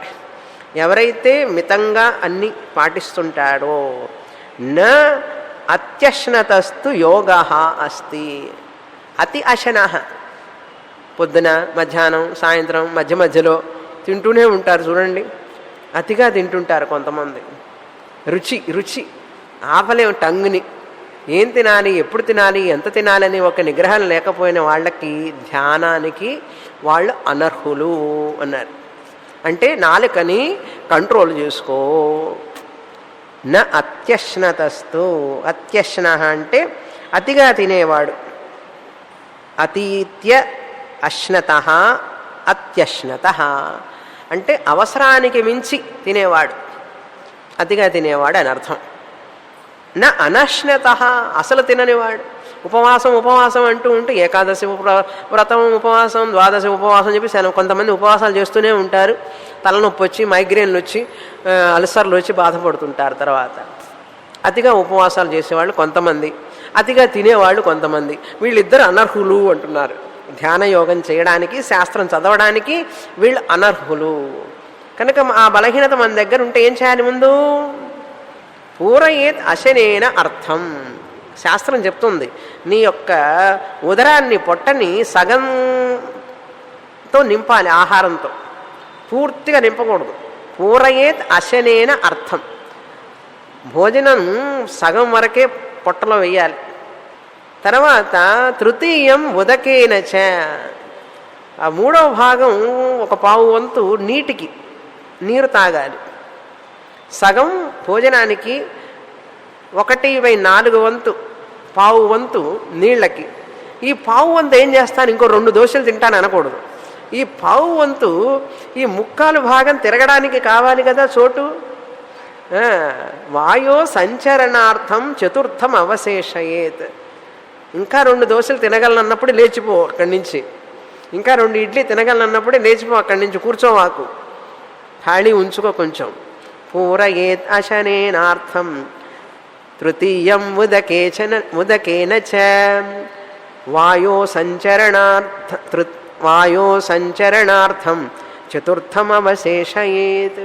ఎవరైతే మితంగా అన్ని పాటిస్తుంటాడో. న అత్యశ్నతస్తు యోగ అస్తి. అతి అశన, పొద్దున మధ్యాహ్నం సాయంత్రం మధ్య మధ్యలో తింటూనే ఉంటారు చూడండి. అతిగా తింటుంటారు కొంతమంది. రుచి ఆపలేము టంగుని. ఏం తినాలి, ఎప్పుడు తినాలి, ఎంత తినాలని ఒక నిగ్రహం లేకపోయిన వాళ్ళకి ధ్యానానికి వాళ్ళు అనర్హులు అన్నారు. అంటే నాలుకని కంట్రోల్ చేసుకో. న అత్యశ్నతస్తు. అత్యశ్న అంటే అతిగా తినేవాడు. అతీత్య అశ్నత అత్యశ్నత అంటే అవసరానికి మించి తినేవాడు, అతిగా తినేవాడు అని అర్థం. నా అనశ్నత అసలు తిననివాడు. ఉపవాసం అంటూ ఉంటూ ఏకాదశి వ్రతం ఉపవాసం, ద్వాదశి ఉపవాసం చెప్పి కొంతమంది ఉపవాసాలు చేస్తూనే ఉంటారు. తలనొప్పి వచ్చి, మైగ్రేన్లు వచ్చి, అల్సర్లు వచ్చి బాధపడుతుంటారు. తర్వాత అతిగా ఉపవాసాలు చేసేవాళ్ళు కొంతమంది, అతిగా తినేవాళ్ళు కొంతమంది. వీళ్ళిద్దరు అనర్హులు అంటున్నారు. ధ్యాన యోగం చేయడానికి, శాస్త్రం చదవడానికి వీళ్ళు అనర్హులు. కనుక ఆ బలహీనత మన దగ్గర ఉంటే ఏం చేయాలి? ముందు పూరయేత్ అశనేన అర్థం. శాస్త్రం చెప్తుంది, నీ యొక్క ఉదరాన్ని, పొట్టని సగంతో నింపాలి ఆహారంతో, పూర్తిగా నింపకూడదు. పూరయేత్ అశనేన అర్థం. భోజనం సగం వరకే పొట్టలో వేయాలి. తర్వాత తృతీయం ఉదకేనచ, ఆ 3వ భాగం 1/4 వంతు నీరు తాగాలి. సగం భోజనానికి, 1/4 వంతు, 1/4 వంతు నీళ్ళకి. ఈ 1/4 వంతు ఏం చేస్తాను, ఇంకో 2 దోశలు తింటాను అనకూడదు. ఈ 1/4 వంతు ఈ 1/4 భాగం తిరగడానికి కావాలి కదా చోటు. వాయో సంచరణార్థం చతుర్థం అవశేషయేత్. ఇంకా 2 దోశలు తినగలనన్నప్పుడు లేచిపో అక్కడి నుంచి. ఇంకా 2 ఇడ్లీ తినగలనన్నప్పుడే లేచిపో అక్కడి నుంచి, కూర్చోవాకు, ఖాళీ ఉంచుకో కొంచెం. పూరయేత్ అశనేనార్థం తృతీయం ఉదకేన చ వాయో సంచరణార్థం చతుర్థం అవశేషయేత్.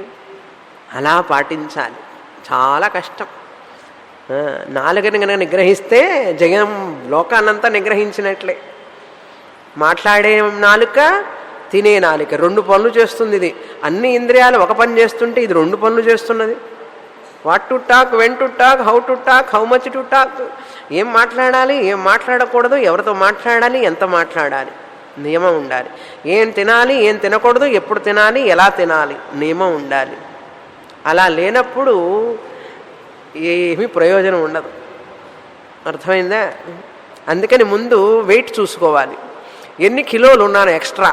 అలా పాటించాలి. చాలా కష్టం. నాలుకని కనుక నిగ్రహిస్తే జగం లోకాన్నంతా నిగ్రహించినట్లే. మాట్లాడే నాలుక, తినే నాలుక 2 పనులు చేస్తుంది. ఇది అన్ని ఇంద్రియాలు ఒక పని చేస్తుంటే ఇది 2 పనులు చేస్తున్నది. What to talk, when to talk, how to talk, how much to talk. ఏం మాట్లాడాలి, ఏం మాట్లాడకూడదు, ఎవరితో మాట్లాడాలి, ఎంత మాట్లాడాలి, నియమం ఉండాలి. ఏం తినాలి, ఏం తినకూడదు, ఎప్పుడు తినాలి, ఎలా తినాలి, నియమం ఉండాలి. అలా లేనప్పుడు ఏమీ ప్రయోజనం ఉండదు. అర్థమైందా? అందుకని ముందు వెయిట్ చూసుకోవాలి. ఎన్ని కిలోలు ఉన్నాను ఎక్స్ట్రా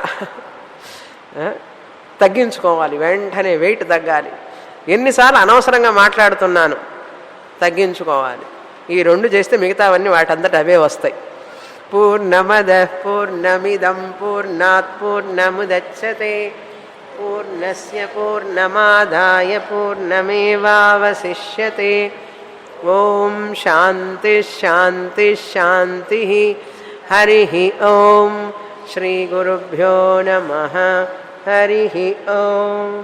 తగ్గించుకోవాలి. వెంటనే వెయిట్ తగ్గాలి. ఎన్నిసార్లు అనవసరంగా మాట్లాడుతున్నాను తగ్గించుకోవాలి. ఈ 2 చేస్తే మిగతావన్నీ వాటంతట అవే వస్తాయి. పూర్ణమద పూర్ణమిదం పూర్ణాత్ పూర్ణముదచ్యతే పూర్ణస్య పూర్ణమాదాయ పూర్ణమేవావశిష్యతే. ఓం శాంతి శాంతి శాంతి. హరి ఓం. శ్రీ గురుభ్యో నమః. హరి ఓం.